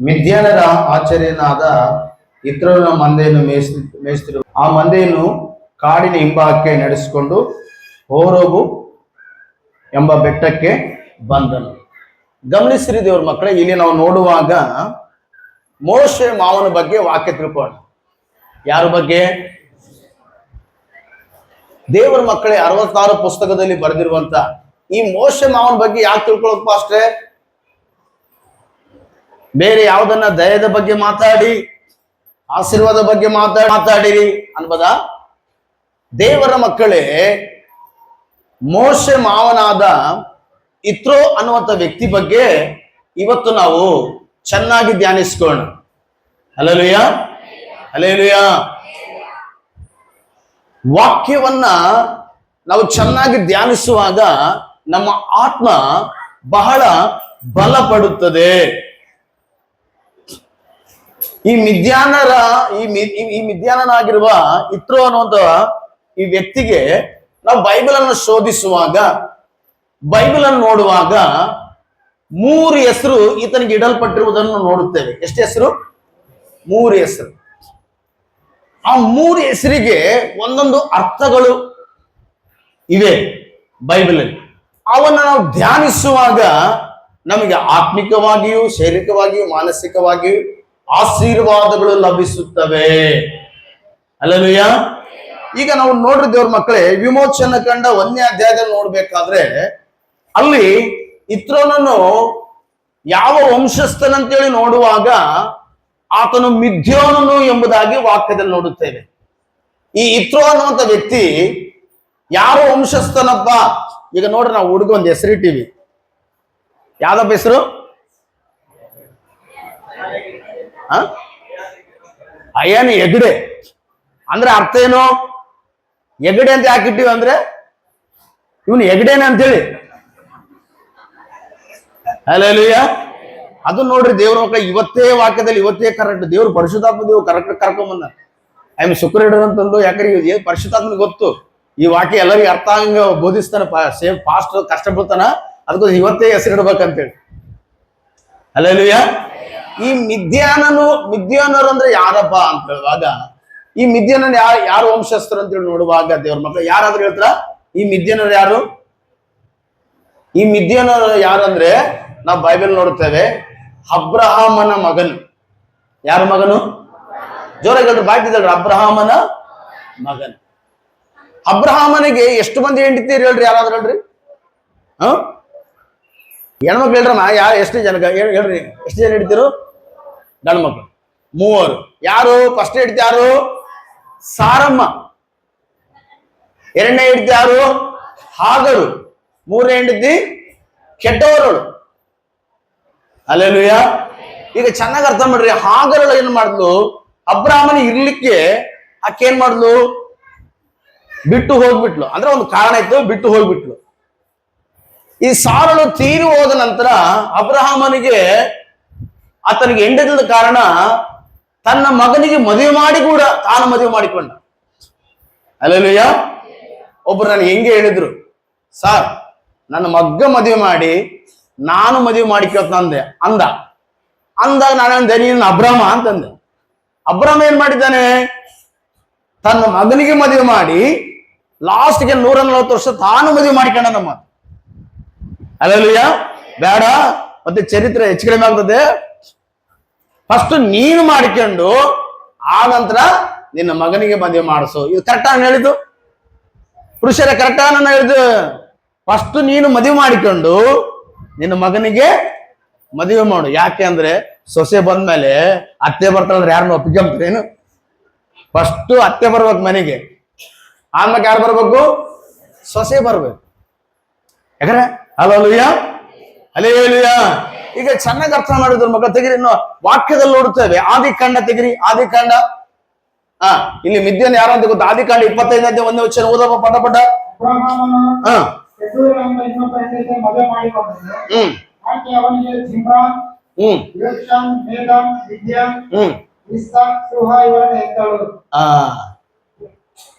ಮಿದ್ಯಾನರ ಆಚಾರ್ಯನಾದ ಇತ್ರನ ಮಂದೆಯನ್ನು ಮೇಯಿಸುತ್ತಿರುವ ಆ ಮಂದೆಯನ್ನು ಕಾಡಿನ ಹಿಂಭಾಗಕ್ಕೆ ನಡೆಸಿಕೊಂಡು ಹೋರೋಬು ಎಂಬ ಬೆಟ್ಟಕ್ಕೆ ಬಂದನು. ಗಮನಿಸಿರಿ ದೇವ್ರ ಮಕ್ಕಳೇ, ಇಲ್ಲಿ ನಾವು ನೋಡುವಾಗ ಮೋಶೆ ಮಾವನ ಬಗ್ಗೆ ವಾಕ್ಯ ತಿಳ್ಕೋಣ. ಯಾರ ಬಗ್ಗೆ? ದೇವರ ಮಕ್ಕಳೇ, 66 ಪುಸ್ತಕದಲ್ಲಿ ಬರೆದಿರುವಂತ ಈ ಮೋಶೆ ಮಾವನ ಬಗ್ಗೆ ಯಾಕೆ ತಿಳ್ಕೊಳಪ್ಪ ಅಷ್ಟೇ? ಬೇರೆ ಯಾವುದನ್ನ ದಯದ ಬಗ್ಗೆ ಮಾತಾಡಿ, ಆಶೀರ್ವಾದ ಬಗ್ಗೆ ಮಾತಾಡಿರಿ ಅನ್ಬೋದ? ದೇವರ ಮಕ್ಕಳೇ, ಮೋಶೆ ಮಾವನಾದ ಇತ್ರೋ ಅನ್ನುವಂಥ ವ್ಯಕ್ತಿ ಬಗ್ಗೆ ಇವತ್ತು ನಾವು ಚೆನ್ನಾಗಿ ಧ್ಯಾನಿಸ್ಕೋಣ. Hallelujah, hallelujah. ವಾಕ್ಯವನ್ನ ನಾವು ಚೆನ್ನಾಗಿ ಧ್ಯಾನಿಸುವಾಗ ನಮ್ಮ ಆತ್ಮ ಬಹಳ ಬಲಪಡುತ್ತದೆ. ಈ ಮಿದ್ಯಾನನಾಗಿರುವ ಇತ್ರೋ ಅನ್ನುವಂಥ ಈ ವ್ಯಕ್ತಿಗೆ ನಾವು ಬೈಬಲ್ ಅನ್ನು ಶೋಧಿಸುವಾಗ, ಬೈಬಲ್ ಅನ್ನು ನೋಡುವಾಗ 3 ಹೆಸರು ಈತನಿಗೆ ಇಡಲ್ಪಟ್ಟಿರುವುದನ್ನು ನೋಡುತ್ತೇವೆ. ಎಷ್ಟು ಹೆಸರು? 3 ಹೆಸರು. ಆ 3 ಹೆಸರಿಗೆ ಒಂದೊಂದು ಅರ್ಥಗಳು ಇವೆ ಬೈಬಲ್ ಅಲ್ಲಿ. ಅವನ್ನ ನಾವು ಧ್ಯಾನಿಸುವಾಗ ನಮಗೆ ಆತ್ಮಿಕವಾಗಿಯೂ, ಶಾರೀರಿಕವಾಗಿಯೂ, ಮಾನಸಿಕವಾಗಿಯೂ ಆಶೀರ್ವಾದಗಳು ಲಭಿಸುತ್ತವೆ. ಹಲ್ಲೆಲೂಯಾ. ಈಗ ನಾವು ನೋಡ್ರಿ ದೇವ್ರ ಮಕ್ಕಳೇ, ವಿಮೋಚನ ಕಂಡ 1ನೇ ಅಧ್ಯಾಯದಲ್ಲಿ ನೋಡ್ಬೇಕಾದ್ರೆ ಅಲ್ಲಿ ಇತ್ರೋನನ್ನು ಯಾವ ವಂಶಸ್ಥನಂತೇಳಿ ನೋಡುವಾಗ ಆತನು ಮಿದ್ಯೋನನು ಎಂಬುದಾಗಿ ವಾಕ್ಯದಲ್ಲಿ ನೋಡುತ್ತೇವೆ. ಈ ಇತ್ರೋ ಅನ್ನುವಂಥ ವ್ಯಕ್ತಿ ಯಾವ ವಂಶಸ್ಥನಪ್ಪ? ಈಗ ನೋಡ್ರಿ, ನಾವು ಹುಡುಗ ಒಂದು ಹೆಸರಿಟ್ಟಿವಿ. ಯಾವ್ದಪ್ಪ ಹೆಸರು? ಅಯ್ಯನ ಹೆಗಡೆ ಅಂದ್ರೆ ಅರ್ಥ ಏನು? ಹೆಗಡೆ ಅಂತ ಯಾಕೆ ಇಟ್ಟಿವಿ ಅಂದ್ರೆ ಇವನು ಹೆಗಡೇನೆ ಅಂತೇಳಿ. ಹಲ್ಲೆಲೂಯಾ. ಅದು ನೋಡ್ರಿ ದೇವ್ರ ಮಕ್ಕಳ, ಇವತ್ತೇ ವಾಕ್ಯದಲ್ಲಿ ಇವತ್ತೇ ಕರೆಕ್ಟ್ ದೇವ್ರು ಪರಿಶುದ್ಧಾತ್ಮ ದೇವ್ರು ಕರೆಕ್ಟ್ ಕರ್ಕೊಂಬಂದ. ಐ ಶುಕ್ರ ಹಿಡದಂತಂದು. ಯಾಕಂದ್ರೆ ಪರಿಶುದ್ಧಾತ್ಮನಿಗೆ ಗೊತ್ತು ಈ ವಾಕ್ಯ ಎಲ್ಲರಿಗೂ ಅರ್ಥ ಹಂಗ ಬೋಧಿಸ್ತಾನ, ಸೇಮ್ ಫಾಸ್ಟ್ ಕಷ್ಟ ಬೀಳ್ತಾನ. ಅದಕ್ಕೋಸ್ಕರ ಇವತ್ತೇ ಹೆಸರಿಡ್ಬೇಕಂತೇಳಿ. ಹಲ್ಲೆಲೂಯಾ. ಈ ಮಿದ್ಯಾನರು ಅಂದ್ರೆ ಯಾರಪ್ಪ ಅಂತ ಹೇಳುವಾಗ, ಈ ಮಿದ್ಯಾನರು ಯಾರು ವಂಶಸ್ಥರು ಅಂತೇಳಿ ನೋಡುವಾಗ ದೇವ್ರ ಮಕ್ಕಳು ಯಾರಾದ್ರೂ ಹೇಳ್ತಾರ ಈ ಮಿದ್ಯಾನರು ಯಾರು? ಈ ಮಿದ್ಯಾನರು ಯಾರಂದ್ರೆ ನಾವು ಬೈಬಲ್ ನೋಡುತ್ತೇವೆ, ಅಬ್ರಹಾಮನ ಮಗನು. ಯಾರ ಮಗನು? ಜೋರಾಗಿ ಹೇಳ್ರಿ, ಬಾಯ್ತಿದ್ದಲ್ರಿ, ಅಬ್ರಹಾಮನ ಮಗನು. ಅಬ್ರಹಾಮನಿಗೆ ಎಷ್ಟು ಮಂದಿ ಹೆಂಡತಿಯರು ಹೇಳ್ರಿ? ಯಾರಾದ್ರೂ ಹೇಳ್ರಿ. ಹೆಣ್ಮಕ್ಳು ಹೇಳ್ರಮ್ಮ, ಎಷ್ಟು ಜನ ಹೇಳ್ರಿ? ಎಷ್ಟು ಜನ ಹಿಡಿತಿರು? ಗಂಡು ಮಕ್ಕಳು 3. ಯಾರು? ಫಸ್ಟ್ ಹಿಡಿತ ಯಾರು? ಸಾರಮ್ಮ. 2ನೇ ಹಿಡಿತ ಯಾರು? ಹಾಗರು. 3ನೇ ಹೆಂಡತಿ ಕೆಟ್ಟವರಳು. ಹಲ್ಲೆಲೂಯಾ. ಈಗ ಚೆನ್ನಾಗಿ ಅರ್ಥ ಮಾಡ್ರಿ, ಹಾಗರಳು ಏನ್ ಮಾಡಿದ್ಲು? ಅಬ್ರಹಾಮನ ಇರ್ಲಿಕ್ಕೆ ಆಕೆ ಏನ್ ಮಾಡಿದ್ಲು? ಬಿಟ್ಟು ಹೋಗ್ಬಿಟ್ಲು. ಅಂದ್ರೆ ಒಂದು ಕಾರಣ ಇತ್ತು, ಬಿಟ್ಟು ಹೋಗ್ಬಿಟ್ಲು. ಈ ಸಾರಳು ತೀರಿ ಹೋದ ನಂತರ ಅಬ್ರಹಾಮನಿಗೆ ಆತನಿಗೆ ಹೆಂಡತಿದ ಕಾರಣ ತನ್ನ ಮಗನಿಗೆ ಮದುವೆ ಮಾಡಿ ಕೂಡ ತಾನು ಮದುವೆ ಮಾಡಿಕೊಂಡ. ಹಲ್ಲೆಲೂಯಾ. ಒಬ್ರು ನನಗೆ ಹೆಂಗೆ ಹೇಳಿದ್ರು, ಸಾರ್ ನನ್ನ ಮಗ್ಗ ಮದುವೆ ಮಾಡಿ ನಾನು ಮದುವೆ ಮಾಡಿಕೊಳ್ತಂದೆ ಅಂದಾಗ ನಾನಂದೆ, ನೀನು ಅಬ್ರಹ್ಮ ಅಂತಂದೆ. ಅಬ್ರಹ್ಮ ಏನ್ ಮಾಡಿದ್ದಾನೆ? ತನ್ನ ಮಗನಿಗೆ ಮದುವೆ ಮಾಡಿ ಲಾಸ್ಟ್ಗೆ 140 ವರ್ಷ ತಾನು ಮದುವೆ ಮಾಡಿಕೊಂಡ. ನಮ್ಮ ಹಲ್ಲೆಲೂಯಾ. ಬೇಡ, ಮತ್ತೆ ಚರಿತ್ರೆ ಹೆಚ್ಚು ಕಡಿಮೆ ಆಗ್ತದೆ. ಫಸ್ಟ್ ನೀನು ಮಾಡಿಕೊಂಡು ಆ ನಂತರ ನಿನ್ನ ಮಗನಿಗೆ ಮದುವೆ ಮಾಡಿಸು. ಇದು ಕರೆಕ್ಟ್ ನಾನು ಹೇಳಿದ್ದು? ಪುರುಷರ ಕರೆಕ್ಟ್ ನಾನು ಹೇಳಿದ್ದು? ಫಸ್ಟ್ ನೀನು ಮದುವೆ ಮಾಡಿಕೊಂಡು ನಿನ್ನ ಮಗನಿಗೆ ಮದುವೆ ಮಾಡು. ಯಾಕೆ ಅಂದ್ರೆ ಸೊಸೆ ಬಂದ್ಮೇಲೆ ಅತ್ತೆ ಬರ್ತಾಳೆ, ಯಾರನ್ನ ಒಪ್ಪಿಕೊಂಬ್ತೀರೇನು? ಫಸ್ಟ್ ಅತ್ತೆ ಬರ್ಬೇಕು ಮನೆಗೆ, ಆಮೇಲೆ ಯಾರು ಬರ್ಬೇಕು? ಸೊಸೆ ಬರ್ಬೇಕು. ಯಾಕಂದ್ರೆ ಹಲ್ಲೆಲೂಯಾ, ಹಲ್ಲೆಲೂಯಾ. ಈಗ ಚೆನ್ನಾಗಿ ಅರ್ಥ ಮಾಡಿದ್ರು ಮಗ. ತೆಗಿರಿ, ಇನ್ನು ವಾಕ್ಯದಲ್ಲಿ ನೋಡುತ್ತೇವೆ. ಆದಿಕಾಂಡ ತೆಗಿರಿ, ಆದಿಕಾಂಡ. ಇಲ್ಲಿ ಮಿದ್ಯಾನ ಯಾರು ಅಂತ ಗೊತ್ತಾ? ಆದಿಕಾಂಡ 25ನೇ ಅಧ್ಯಾಯ 1ನೇ ವಚನ ಓದಪ್ಪ ಪಟ.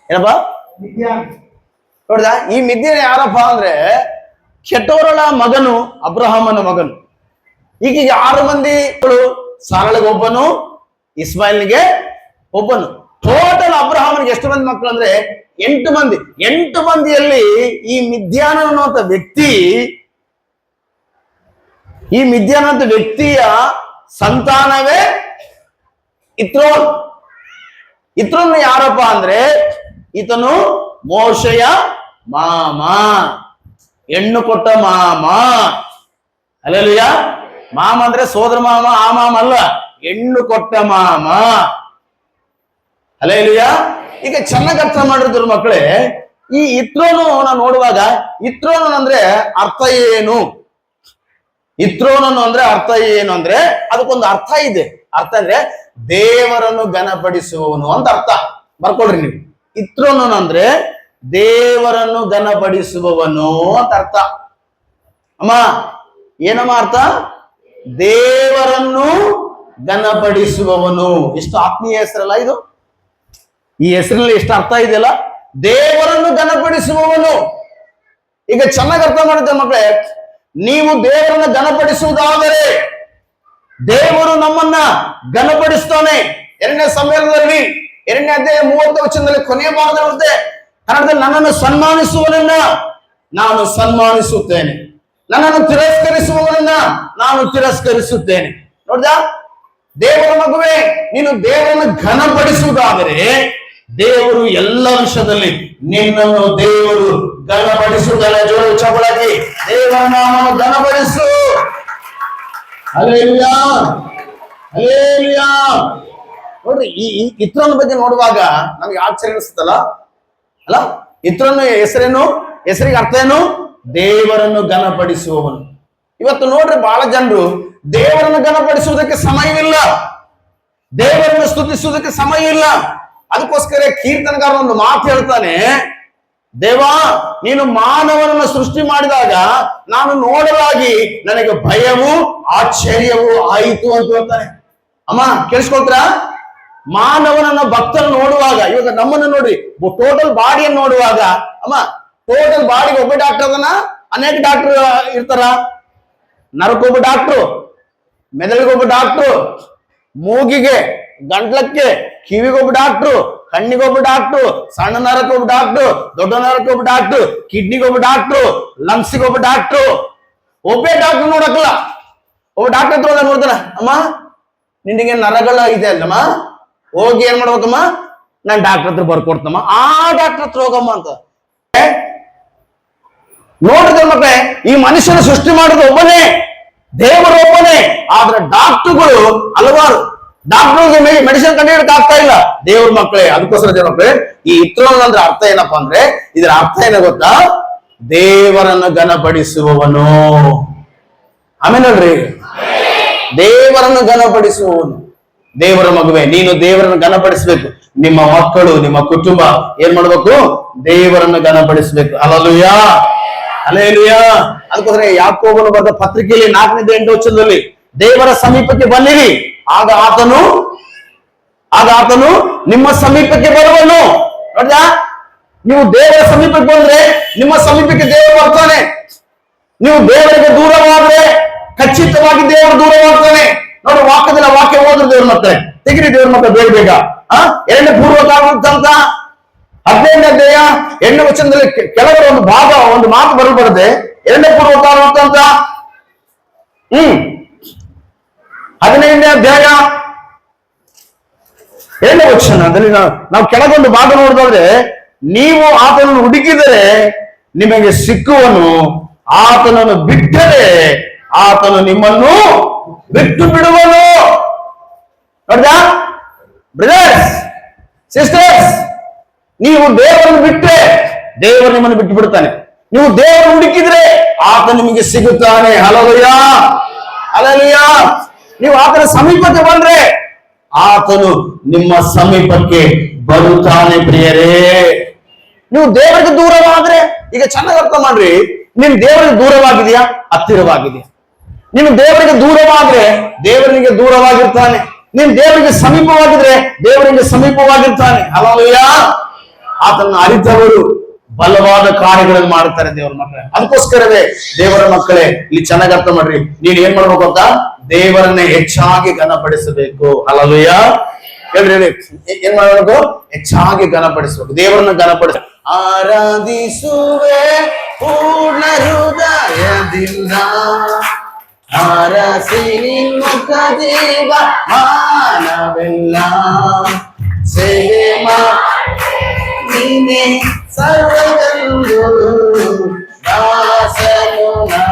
ಏನಪ್ಪ ನೋಡ್ದ? ಈ ಮಿದ್ಯಾನ ಯಾರಪ್ಪ ಅಂದ್ರೆ ಕೆಟ್ಟೋರಳ ಮಗನು, ಅಬ್ರಹಾಮನ ಮಗನು. ಈಗ 6 ಮಂದಿ ಸಾರಳಿಗೆ ಒಬ್ಬನು, ಇಸ್ಮಾಯಿಲ್ನಿಗೆ ಒಬ್ಬನು. ಟೋಟಲ್ ಅಬ್ರಹಾಮನಿಗೆ ಎಷ್ಟು ಮಂದಿ ಮಕ್ಕಳು ಅಂದ್ರೆ 8 ಮಂದಿ. 8 ಮಂದಿಯಲ್ಲಿ ಈ ಮಿದ್ಯಾನ ಅನ್ನುವಂಥ ವ್ಯಕ್ತಿಯ ಸಂತಾನವೇ ಇತ್ರೋನ್. ಇತ್ರೋನ್ ಯಾರಪ್ಪ ಅಂದ್ರೆ ಈತನು ಮೋಶೆಯ ಮಾಮ, ಹೆಣ್ಣು ಕೊಟ್ಟ ಮಾಮ. ಹಲ್ಲೆಲೂಯಾ. ಮಾಮ ಅಂದ್ರೆ ಸೋದರ ಮಾಮ, ಆ ಮಾಮ ಅಲ್ಲ, ಹೆಣ್ಣು ಕೊಟ್ಟ ಮಾಮ. ಹಲ್ಲೆಲೂಯಾ. ಈಗ ಚೆನ್ನಾಗಿ ಅರ್ಥ ಮಾಡಿದ್ರು ಮಕ್ಕಳೇ. ಈ ಇತ್ರೋನು ನಾವು ನೋಡುವಾಗ ಇತ್ರೋನು ಅಂದ್ರೆ ಅರ್ಥ ಏನು? ಇತ್ರೋನನ್ನು ಅಂದ್ರೆ ಅರ್ಥ ಏನು ಅಂದ್ರೆ ಅದಕ್ಕೊಂದು ಅರ್ಥ ಇದೆ. ಅರ್ಥ ಅಂದ್ರೆ ದೇವರನ್ನು ಘನಪಡಿಸುವವನು ಅಂತ ಅರ್ಥ. ಬರ್ಕೊಳ್ರಿ ನೀವು. ಇತ್ರೋನು ಅಂದ್ರೆ ದೇವರನ್ನು ಘನಪಡಿಸುವವನು ಅಂತ ಅರ್ಥ. ಅಮ್ಮ ಏನಮ್ಮ ಅರ್ಥ? ದೇವರನ್ನು ಘನಪಡಿಸುವವನು. ಎಷ್ಟು ಆತ್ಮೀಯ ಹೆಸರಲ್ಲ ಇದು. ಈ ಹೆಸರಲ್ಲಿ ಎಷ್ಟು ಅರ್ಥ ಇದೆಯಲ್ಲ. ದೇವರನ್ನು ಘನಪಡಿಸುವವನು. ಈಗ ಚೆನ್ನಾಗಿ ಅರ್ಥ ಮಾಡುತ್ತೆ ಮಕ್ಕಳೇ. ನೀವು ದೇವರನ್ನು ಘನಪಡಿಸುವುದಾದರೆ ದೇವರು ನಮ್ಮನ್ನ ಘನಪಡಿಸ್ತಾನೆ. 2ನೇ ಸಮಯದಲ್ಲಿ 2ನೇ ಅಧ್ಯಾಯ 30ನೇ ವಚನದಲ್ಲಿ ಕೊನೆಯ ಭಾಗದಲ್ಲಿರುತ್ತೆ ಕನ್ನಡದಲ್ಲಿ, ನನ್ನನ್ನು ಸನ್ಮಾನಿಸುವವನನ್ನ ನಾನು ಸನ್ಮಾನಿಸುತ್ತೇನೆ, ನನ್ನನ್ನು ತಿರಸ್ಕರಿಸುವವನನ್ನ ನಾನು ತಿರಸ್ಕರಿಸುತ್ತೇನೆ. ನೋಡ್ದಾ? ದೇವರ ಮಗುವೆ, ನೀನು ದೇವರನ್ನು ಘನಪಡಿಸುವುದಾದರೆ ದೇವರು ಎಲ್ಲ ವಿಷಯದಲ್ಲಿ ನಿನ್ನನ್ನು ದೇವರು ಘನಪಡಿಸುವುದಲ್ಲ. ಜೋರು ಚಪಳಾಗಿ ದೇವರ ನಾಮವನ್ನು ಘನಪಡಿಸು. Hallelujah, hallelujah. ನೋಡ್ರಿ, ಈ ಇತ್ರೋನ ಬಗ್ಗೆ ನೋಡುವಾಗ ನಮ್ಗೆ ಆಶ್ಚರ್ಯ ಅನಿಸುತ್ತಲ್ಲ ಅಲ್ಲ. ಇತ್ರೋನ ಹೆಸರೇನು? ಹೆಸರಿಗೆ ಅರ್ಥ ಏನು? ದೇವರನ್ನು ಘನಪಡಿಸುವವನು. ಇವತ್ತು ನೋಡ್ರಿ, ಬಹಳ ಜನರು ದೇವರನ್ನು ಘನಪಡಿಸುವುದಕ್ಕೆ ಸಮಯವಿಲ್ಲ, ದೇವರನ್ನು ಸ್ತುತಿಸುವುದಕ್ಕೆ ಸಮಯ ಇಲ್ಲ. ಅದಕ್ಕೋಸ್ಕರ ಕೀರ್ತನಗಾರ ಒಂದು ಮಾತು ಹೇಳ್ತಾನೆ, ದೇವಾ ನೀನು ಮಾನವನನ್ನು ಸೃಷ್ಟಿ ಮಾಡಿದಾಗ ನಾನು ನೋಡಲಾಗಿ ನನಗೆ ಭಯವೂ ಆಶ್ಚರ್ಯವೂ ಆಯಿತು ಅಂತ ಹೇಳ್ತಾನೆ. ಅಮ್ಮ ಕೇಳಿಸ್ಕೊಳ್ತೀರಾ? ಮಾನವನನ್ನ ಭಕ್ತನ ನೋಡುವಾಗ, ಇವಾಗ ನಮ್ಮನ್ನು ನೋಡ್ರಿ, ಟೋಟಲ್ ಬಾಡಿಯನ್ನು ನೋಡುವಾಗ, ಅಮ್ಮ ಟೋಟಲ್ ಬಾಡಿಗೆ ಒಬ್ಬ ಡಾಕ್ಟರ್ ಅದನ್ನ, ಅನೇಕ ಡಾಕ್ಟರ್ ಇರ್ತಾರ. ನರಕ್ಕೊಬ್ಬ ಡಾಕ್ಟ್ರು, ಮೆದುಳಿಗೊಬ್ಬ ಡಾಕ್ಟ್ರು, ಮೂಗಿಗೆ ಗಂಟ್ಲಕ್ಕೆ ಕಿವಿಗೊಬ್ಬ ಡಾಕ್ಟ್ರು, ಕಣ್ಣಿಗೊಬ್ಬ ಡಾಕ್ಟ್ರು, ಸಣ್ಣ ನರಕ್ಕೊಬ್ಬ ಡಾಕ್ಟ್ರು, ದೊಡ್ಡ ನರಕ್ಕೊಬ್ಬ ಡಾಕ್ಟ್ರು, ಕಿಡ್ನಿಗೊಬ್ಬ ಡಾಕ್ಟ್ರು, ಲಂಗ್ಸಿಗೊಬ್ಬ ಡಾಕ್ಟ್ರು. ಒಬ್ಬೇ ಡಾಕ್ಟರ್ ನೋಡಕ್ಕಲ್ಲ. ಒಬ್ಬ ಡಾಕ್ಟರ್ ಹತ್ರ ಹೋದಾಗ ನೋಡ್ತಾನ, ಅಮ್ಮ ನಿನಗೆ ನರಗಳ ಇದೆ ಅಲ್ಲಮ್ಮ, ಹೋಗಿ ಏನ್ ಮಾಡ್ಬೇಕಮ್ಮ, ನಾನ್ ಡಾಕ್ಟರ್ ಹತ್ರ ಬರ್ಕೊಡ್ತಮ್ಮ, ಆ ಡಾಕ್ಟರ್ ಹತ್ರ ಹೋಗಮ್ಮ ಅಂತ. ನೋಡಿದ್ರೆ ಮತ್ತೆ ಈ ಮನುಷ್ಯನ ಸೃಷ್ಟಿ ಮಾಡಿದ ಒಬ್ಬನೇ, ದೇವರು ಒಬ್ಬನೇ. ಆದ್ರೆ ಡಾಕ್ಟರ್ಗಳು ಹಲವಾರು. ಡಾಕ್ಟರ್ಗೆ ಮೆಡಿಸಿನ್ ಕಂಡುಹಿಡಕ್ ಆಗ್ತಾ ಇಲ್ಲ, ದೇವ್ರ ಮಕ್ಕಳೇ. ಅದಕ್ಕೋಸ್ಕರ ದೇವ್ರ ಮಕ್ಕಳೇ, ಈ ಇತ್ರೋನ್ ಅಂದ್ರೆ ಅರ್ಥ ಏನಪ್ಪಾ ಅಂದ್ರೆ, ಇದರ ಅರ್ಥ ಏನ ಗೊತ್ತಾ? ದೇವರನ್ನು ಘನಪಡಿಸುವವನು. ಆಮೇಲೆ ನೋಡ್ರಿ, ದೇವರನ್ನು ಘನಪಡಿಸುವವನು. ದೇವರ ಮಗುವೆ, ನೀನು ದೇವರನ್ನು ಘನಪಡಿಸಬೇಕು. ನಿಮ್ಮ ಮಕ್ಕಳು, ನಿಮ್ಮ ಕುಟುಂಬ ಏನ್ ಮಾಡ್ಬೇಕು? ದೇವರನ್ನು ಘನಪಡಿಸಬೇಕು. Hallelujah, hallelujah. ಅದಕ್ಕೋಸ್ಕರ ಯಾಕೋಬನು ಬರೆದ ಪತ್ರಿಕೆಯಲ್ಲಿ 4ನೇ 8ನೇ ವಚನದಲ್ಲಿ, ದೇವರ ಸಮೀಪಕ್ಕೆ ಬನ್ನಿರಿ, ಆಗ ಆತನು ನಿಮ್ಮ ಸಮೀಪಕ್ಕೆ ಬರುವನು. ನೋಡ್ದಾ? ನೀವು ದೇವರ ಸಮೀಪಕ್ಕೆ ಬಂದ್ರೆ ನಿಮ್ಮ ಸಮೀಪಕ್ಕೆ ದೇವರು ಬರ್ತಾನೆ. ನೀವು ದೇವರಿಗೆ ದೂರವಾದ್ರೆ ಖಚಿತವಾಗಿ ದೇವರು ದೂರವಾಗ್ತಾನೆ. ನೋಡಿ, ವಾಕ್ಯ ಹೋದ್ರೆ ದೇವ್ರ ಮತ್ತೆ ತೆಗಿರಿ, ದೇವ್ರ ಮತ್ತೆ ಬೇಗ ಬೇಗ. 2ನೇ ಪೂರ್ವಕಾಲದಂತ 15ನೇ ಅಧ್ಯಾಯ 8ನೇ ವಚನದಲ್ಲಿ ಕೆಲವರು ಒಂದು ಮಾತು ಬರಬಾರದೆ. 2ನೇ ಪೂರ್ವಕಾಲ ಅಂತ 15ನೇ ಅಧ್ಯಾಯ 7ನೇ ವಚನದಲ್ಲಿ ನಾವು ಕೆಳಗೊಂದು ಭಾಗ ನೋಡಿದ್ರೆ, ನೀವು ಆತನನ್ನು ಹುಡುಕಿದರೆ ನಿಮಗೆ ಸಿಕ್ಕುವನು, ಆತನನ್ನು ಬಿಟ್ಟರೆ ಆತನು ನಿಮ್ಮನ್ನು ಬಿಟ್ಟು ಬಿಡುವನು. ನೋಡ್ದಾ ಬ್ರದರ್ಸ್, ಸಿಸ್ಟರ್ಸ್, ನೀವು ದೇವರನ್ನು ಬಿಟ್ಟರೆ ದೇವರು ನಿಮ್ಮನ್ನು ಬಿಟ್ಟು ಬಿಡ್ತಾನೆ. ನೀವು ದೇವರನ್ನು ಹುಡುಕಿದ್ರೆ ಆತ ನಿಮಗೆ ಸಿಗುತ್ತಾನೆ. Hallelujah, hallelujah. ನೀವು ಆತನ ಸಮೀಪಕ್ಕೆ ಬಂದ್ರೆ ಆತನು ನಿಮ್ಮ ಸಮೀಪಕ್ಕೆ ಬರುತ್ತಾನೆ. ಪ್ರಿಯರೇ, ನೀವು ದೇವರಿಗೆ ದೂರವಾದ್ರೆ, ಈಗ ಚೆನ್ನಾಗಿ ಅರ್ಥ ಮಾಡ್ರಿ, ನೀನ್ ದೇವರಿಗೆ ದೂರವಾಗಿದೆಯಾ, ಹತ್ತಿರವಾಗಿದೆಯಾ? ನೀನು ದೇವರಿಗೆ ದೂರವಾದ್ರೆ ದೇವರಿಗೆ ದೂರವಾಗಿರ್ತಾನೆ. ನೀನ್ ದೇವರಿಗೆ ಸಮೀಪವಾಗಿದ್ರೆ ದೇವರಿಗೆ ಸಮೀಪವಾಗಿರ್ತಾನೆ. ಹಲ್ಲೆಲೂಯಾ. ಆತನ ಅರಿತವರು ಬಲವಾದ ಕಾರ್ಯಗಳನ್ನು ಮಾಡ್ತಾರೆ ದೇವರ ಮಕ್ಕಳೇ. ಅದಕ್ಕೋಸ್ಕರವೇ ದೇವರ ಮಕ್ಕಳೇ ಇಲ್ಲಿ ಚೆನ್ನಾಗಿ ಅರ್ಥ ಮಾಡ್ರಿ, ನೀನ್ ಏನ್ ಮಾಡ್ಬೇಕು ಅಂತ, ದೇವರನ್ನೇ ಹೆಚ್ಚಾಗಿ ಘನಪಡಿಸಬೇಕು. ಹಲ್ಲೆಲೂಯಾ ಹೇಳ್ರಿ ಹೇಳಿ, ಏನ್ ಮಾಡ್ಬೇಕು? ಹೆಚ್ಚಾಗಿ ಘನಪಡಿಸಬೇಕು, ದೇವರನ್ನ ಘನಪಡಿಸ. ಆರಾಧಿಸುವೆ ಪೂರ್ಣ ಹೃದಯದಿಂದ, ಆರಸಿ ಮುಖ ದೇವ ಮಾನವೆಲ್ಲ, ಸೇವೆ ನೀನೆ ಸರ್ವಗಂದು ದಾಸನು ನಾ,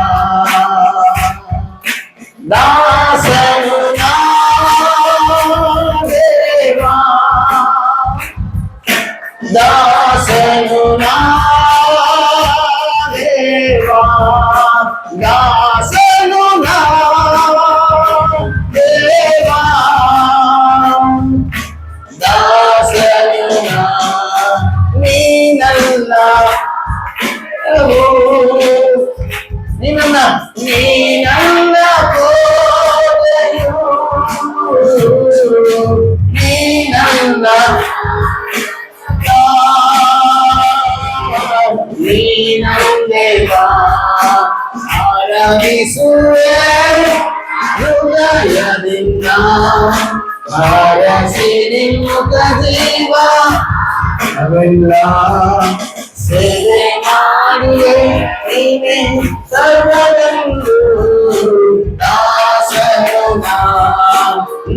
ದಾಸನು ನಾ ದೇವಾ, ದಾಸನು ನಾ ದೇವಾ, ದಾಸನು ನಾ ದೇವಾ, ದಾಸನು ನಾ ನೀನಲ್ಲ, ನೀನಲ್ಲ ಕೋದೆಯು, ನೀನಲ್ಲ ನೀನಂದೇವಾ, ಆರಾಧಿಸುವೆ ಹೃದಯದಿಂದ, ಆರಸಿ ಮುಖ ದೇವ ಅವೆಲ್ಲ, ಸೇವೆ ಮಾಡುವೆ ನೀನೆ ಸರ್ವಗಂದು ದಾಸನು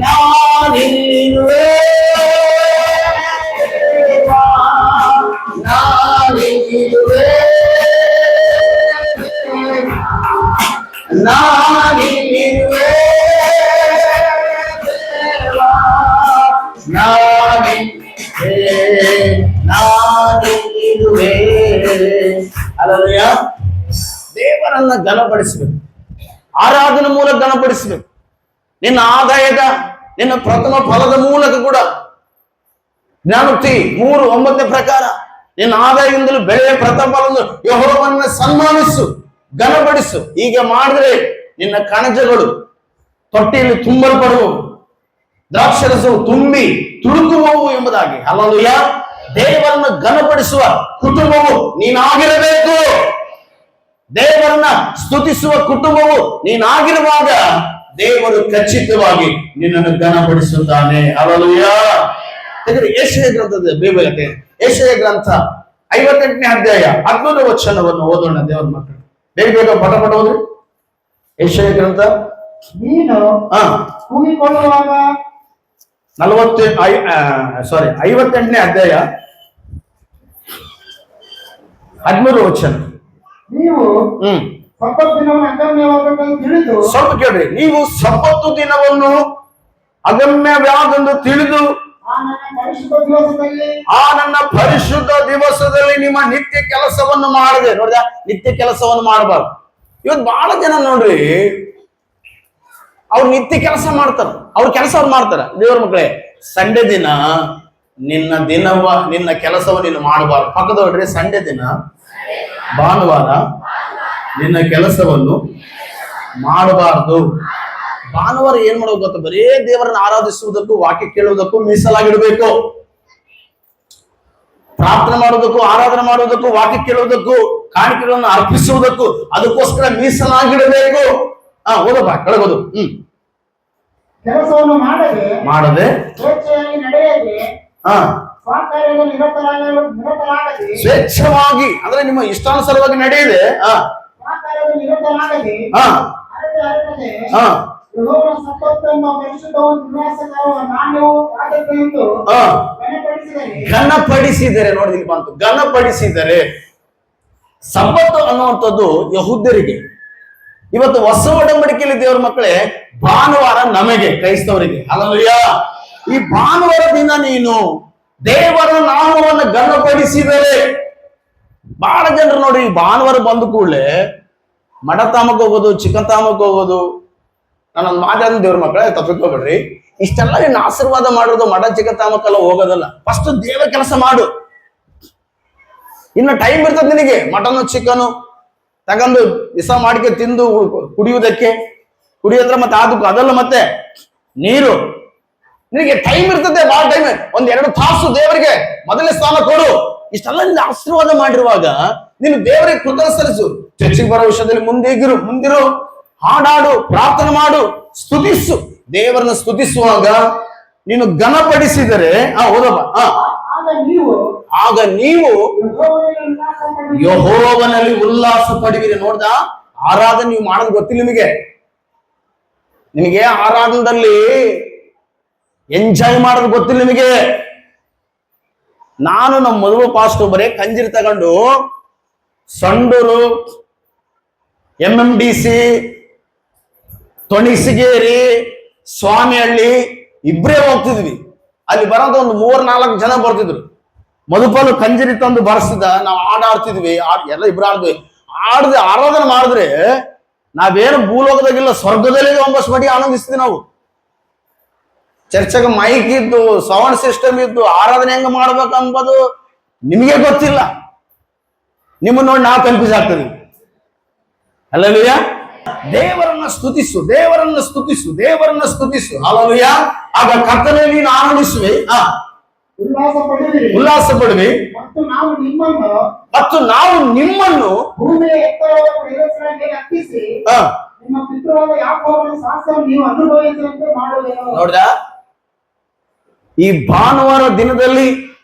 ನಾನಿರುವೆ, ನಾನಿರುವೆ, ನಾನಿರುವೆ ದೇವಾ, ನಾನಿರುವೆ. ಹಲ್ಲೆಲೂಯಾ. ದೇವರನ್ನ ಘನಪಡಿಸಬೇಕು, ಆರಾಧನೆ ಮೂಲಕ ಘನಪಡಿಸಬೇಕು. ನಿನ್ನ ಆದಾಯದ, ನಿನ್ನ ಪ್ರಥಮ ಫಲದ ಮೂಲಕ ಕೂಡ ಜ್ಞಾನೋಕ್ತಿ 3:9 ಪ್ರಕಾರ ನಿನ್ನ ಆದಾಯದಿಂದಲೂ ಬೆಳೆಯ ಪ್ರಥಮ ಫಲವನ್ನು ಯೆಹೋವನನ್ನ ಸನ್ಮಾನಿಸು, ಘನಪಡಿಸು. ಹೀಗೆ ಮಾಡಿದ್ರೆ ನಿನ್ನ ಕಣಜಗಳು ತೊಟ್ಟಿಯಲ್ಲಿ ತುಂಬಲ್ಪಡುವವು, ದ್ರಾಕ್ಷರಸವು ತುಂಬಿ ತುಳುಕುವವು ಎಂಬುದಾಗಿ. ಹಲ್ಲೆಲೂಯಾ. ದೇವರನ್ನು ಘನಪಡಿಸುವ ಕುಟುಂಬವು ನೀನಾಗಿರಬೇಕು. ದೇವರನ್ನ ಸ್ತುತಿಸುವ ಕುಟುಂಬವು ನೀನಾಗಿರುವಾಗ ದೇವರು ಖಚಿತವಾಗಿ ನಿನ್ನನ್ನು ಘನಪಡಿಸುತ್ತಾನೆ. ಹಲ್ಲೆಲೂಯಾ. ಯೆಶಾಯ ಗ್ರಂಥದ ಬೇಬಯತೆ, ಯೆಶಾಯ ಗ್ರಂಥ 58ನೇ ಅಧ್ಯಾಯ 11ನೇ ವಚನವನ್ನು ಓದೋಣ ದೇವರ ಮಕ್ಕಳು. ಬೇಗ ಪಟ ಹೋದ್ರಿ. ಯೆಶಾಯ ಗ್ರಂಥ ನೀನು ಕೂಗಿಕೊಳ್ಳುವಾಗ 58ನೇ ಅಧ್ಯಾಯ 13ನೇ ವಚನ. ನೀವು ಸಬ್ಬತ್ ದಿನವನ್ನು ಅಗಮ್ಯವಾದದ್ದನ್ನು ತಿಳಿದು, ಸ್ವಲ್ಪ ಕೇಳ್ರಿ, ನೀವು ಸಬ್ಬತ್ತು ದಿನವನ್ನು ಅಗಮ್ಯವಾದೆಂದು ತಿಳಿದು ಆ ನನ್ನ ಪರಿಶುದ್ಧ ದಿವಸದಲ್ಲಿ ನಿಮ್ಮ ನಿತ್ಯ ಕೆಲಸವನ್ನು ಮಾಡದೆ. ನೋಡಿದ, ನಿತ್ಯ ಕೆಲಸವನ್ನು ಮಾಡಬಾರ್ದು. ಇವತ್ತು ಬಹಳ ಜನ ನೋಡ್ರಿ, ಅವ್ರು ನಿತ್ಯ ಕೆಲಸ ಮಾಡ್ತಾರ, ಅವ್ರ ಕೆಲಸ ಅವ್ರು ಮಾಡ್ತಾರ. ದೇವ್ರ ಮಕ್ಕಳೇ, ಸಂಡೆ ದಿನ ನಿನ್ನ ಕೆಲಸವನ್ನು ನೀನು ಮಾಡಬಾರ್ದು. ಪಕ್ಕದ ನೋಡ್ರಿ, ಸಂಡೆ ದಿನ ಭಾನುವಾರ ನಿನ್ನ ಕೆಲಸವನ್ನು ಮಾಡಬಾರ್ದು. ಭಾನುವಾರ ಏನ್ ಮಾಡೋದು ಗೊತ್ತ? ಬರೇ ದೇವರನ್ನ ಆರಾಧಿಸುವುದಕ್ಕೂ ವಾಕ್ಯ ಕೇಳುವುದಕ್ಕೂ ಮೀಸಲಾಗಿಡಬೇಕು. ಪ್ರಾರ್ಥನೆ ಮಾಡುವುದಕ್ಕೂ, ಆರಾಧನೆ ಮಾಡುವುದಕ್ಕೂ, ವಾಕ್ಯ ಕೇಳುವುದಕ್ಕೂ, ಕಾಣಿಕೆಗಳನ್ನು ಅರ್ಪಿಸುವುದಕ್ಕೂ ಅದಕ್ಕೋಸ್ಕರ ಮೀಸಲಾಗಿಡಬೇಕು. ಓದಪ್ಪ, ಕೆಳಗೋದು. ಕೆಲಸವನ್ನು ಮಾಡದೆ ಸ್ವೇಚ್ಛವಾಗಿ ಅಂದ್ರೆ ನಿಮ್ಮ ಇಷ್ಟಾನುಸಾರವಾಗಿ ನಡೆಯದೆ ಘನಪಡಿಸಿದರೆ. ನೋಡಿ, ಇಲ್ಲಿ ಬಂತು, ಘನಪಡಿಸಿದರೆ. ಸಬ್ಬತ್ತು ಅನ್ನುವಂಥದ್ದು ಯಹೂದ್ಯರಿಗೆ. ಇವತ್ತು ಹೊಸ ಒಡಂಬಡಿಕೆಯಲ್ಲಿ ದೇವರ ಮಕ್ಕಳೇ, ಭಾನುವಾರ ನಮಗೆ ಕ್ರೈಸ್ತವರಿಗೆ. ಹಲ್ಲೆಲೂಯಾ. ಈ ಭಾನುವಾರ ದಿನ ನೀನು ದೇವರ ನಾಮವನ್ನು ಘನಪಡಿಸಿದರೆ, ಬಹಳ ಜನರು ನೋಡಿ ಭಾನುವಾರ ಬಂದ ಕೂಡಲೇ ಮಠ ತಾಮಕ್ಕೆ ಹೋಗೋದು, ಚಿಕನ್ ತಾಮಕ್ಕೆ ಹೋಗೋದು. ನಾನೊಂದು ಮಾತಾಡಿದ ದೇವ್ರ ಮಕ್ಕಳೇ, ತಪ್ಪಿಕೋಬೇಡ್ರಿ. ಇಷ್ಟೆಲ್ಲ ನೀನು ಆಶೀರ್ವಾದ ಮಾಡೋದು ಮಠ ಚಿಕನ್ ತಾಮಕ್ಕೆಲ್ಲ ಹೋಗೋದಲ್ಲ. ಫಸ್ಟ್ ದೇವರ ಕೆಲಸ ಮಾಡು. ಇನ್ನು ಟೈಮ್ ಇರ್ತದೆ ನಿನಗೆ ಮಟನ್ ಚಿಕನ್ ತಗೊಂಡು ವಿಸ ಮಾಡಿಕೆ ತಿಂದು ಕುಡಿಯೋದ್ರ ಮತ್ತೆ ಅದಲ್ಲ, ಮತ್ತೆ ನೀರು. ನಿನಗೆ ಟೈಮ್ ಇರ್ತದೆ, ಬಹಳ ಟೈಮ್. 1-2 ತಾಸು ದೇವರಿಗೆ ಮೊದಲನೇ ಸ್ಥಾನ ಕೊಡು. ಇಷ್ಟೆಲ್ಲ ನಿಂದ ಆಶೀರ್ವಾದ ಮಾಡಿರುವಾಗ ನೀನು ದೇವರಿಗೆ ಕೃತಜ್ಞತೆ ಸಲ್ಲಿಸು. ಚರ್ಚಿಗೆ ಬರೋ ವಿಷಯದಲ್ಲಿ ಮುಂದಿರು, ಹಾಡಾಡು, ಪ್ರಾರ್ಥನೆ ಮಾಡು, ಸ್ತುತಿಸು. ದೇವರನ್ನ ಸ್ತುತಿಸುವಾಗ ನೀನು ಘನಪಡಿಸಿದರೆ ಓದಪ್ಪ. ಆಗ ನೀವು ಯೆಹೋವನಲ್ಲಿ ಉಲ್ಲಾಸ ಪಡುವಿರಿ. ನೋಡ್ದ, ಆರಾಧನೆ ನೀವು ಮಾಡೋದು ಗೊತ್ತಿಲ್ಲ ನಿಮಗೆ ಆರಾಧನದಲ್ಲಿ ಎಂಜಾಯ್ ಮಾಡೋದು ಗೊತ್ತಿಲ್ಲ ನಿಮಗೆ. ನಾನು ನಮ್ಮ ಮದುವೆ ಪಾಸ್ಟರ್ ಬರೇ ಕಂಜಿರಿ ತಗೊಂಡು ಸಂಡೂರು, MMDC, ತೊಣಿಸಿಗೇರಿ, ಸ್ವಾಮಿಹಳ್ಳಿ ಇಬ್ಬರೇ ಹೋಗ್ತಿದ್ವಿ. ಅಲ್ಲಿ ಬರೋದು ಒಂದು 3-4 ಜನ ಬರ್ತಿದ್ರು. ಮಧುಪಾಲು ಕಂಜಿರಿ ತಂದು ಬರ್ಸಿದ, ನಾವು ಆಡ್ತಿದ್ವಿ, ಎಲ್ಲ ಇಬ್ರು ಆರಾಧನೆ ಮಾಡಿದ್ರೆ ನಾವೇನು ಭೂಲೋಕದಾಗಿಲ್ಲ, ಸ್ವರ್ಗದಲ್ಲಿ ಒಂಬತ್ತು ಮಡಿ ಆನಂದಿಸ್ತೀವಿ ನಾವು. ಚರ್ಚೆಗೆ ಮೈಕ್ ಇದ್ದು, ಸೌಂಡ್ ಸಿಸ್ಟಮ್ ಇದ್ದು, ಆರಾಧನೆ ಹೆಂಗ ಮಾಡ್ಬೇಕು ಅನ್ಬೋದು ನಿಮಗೆ ಗೊತ್ತಿಲ್ಲ. ನಿಮ್ಮನ್ನ ನೋಡಿ ನಾವು ಕನ್ಫ್ಯೂಸ್ ಆಗ್ತದೆ. ಹಲ್ಲೆಲೂಯ. ದೇವರನ್ನ ಸ್ತುತಿಸು, ದೇವರನ್ನ ಸ್ತುತಿಸು, ದೇವರನ್ನ ಸ್ತುತಿಸು. ಹಲ್ಲೆಲೂಯ. ಆಗ ಕರ್ತನಲ್ಲಿ ನೀನು ಆನಂದಿಸುವೆ, ಉಲ್ಲಾಸ ಪಡುವೆ. ಮತ್ತು ನಾವು ನಿಮ್ಮನ್ನು ಭೂಮಿಯ ಎತ್ತರವಾದ ಪ್ರದೇಶಗಳ ಮೇಲೆ ಹತ್ತಿಸಿ ನಿಮ್ಮ ಪಿತೃವಾದ ಯಾಕೋಬನ ಶಾಸನವನ್ನು ನೀವು ಅನುಭವಿಸುವಂತೆ ಮಾಡುವೆನು. ನೋಡ್ದ, ಈ ಭಾನುವಾರ ದಿನದಲ್ಲಿ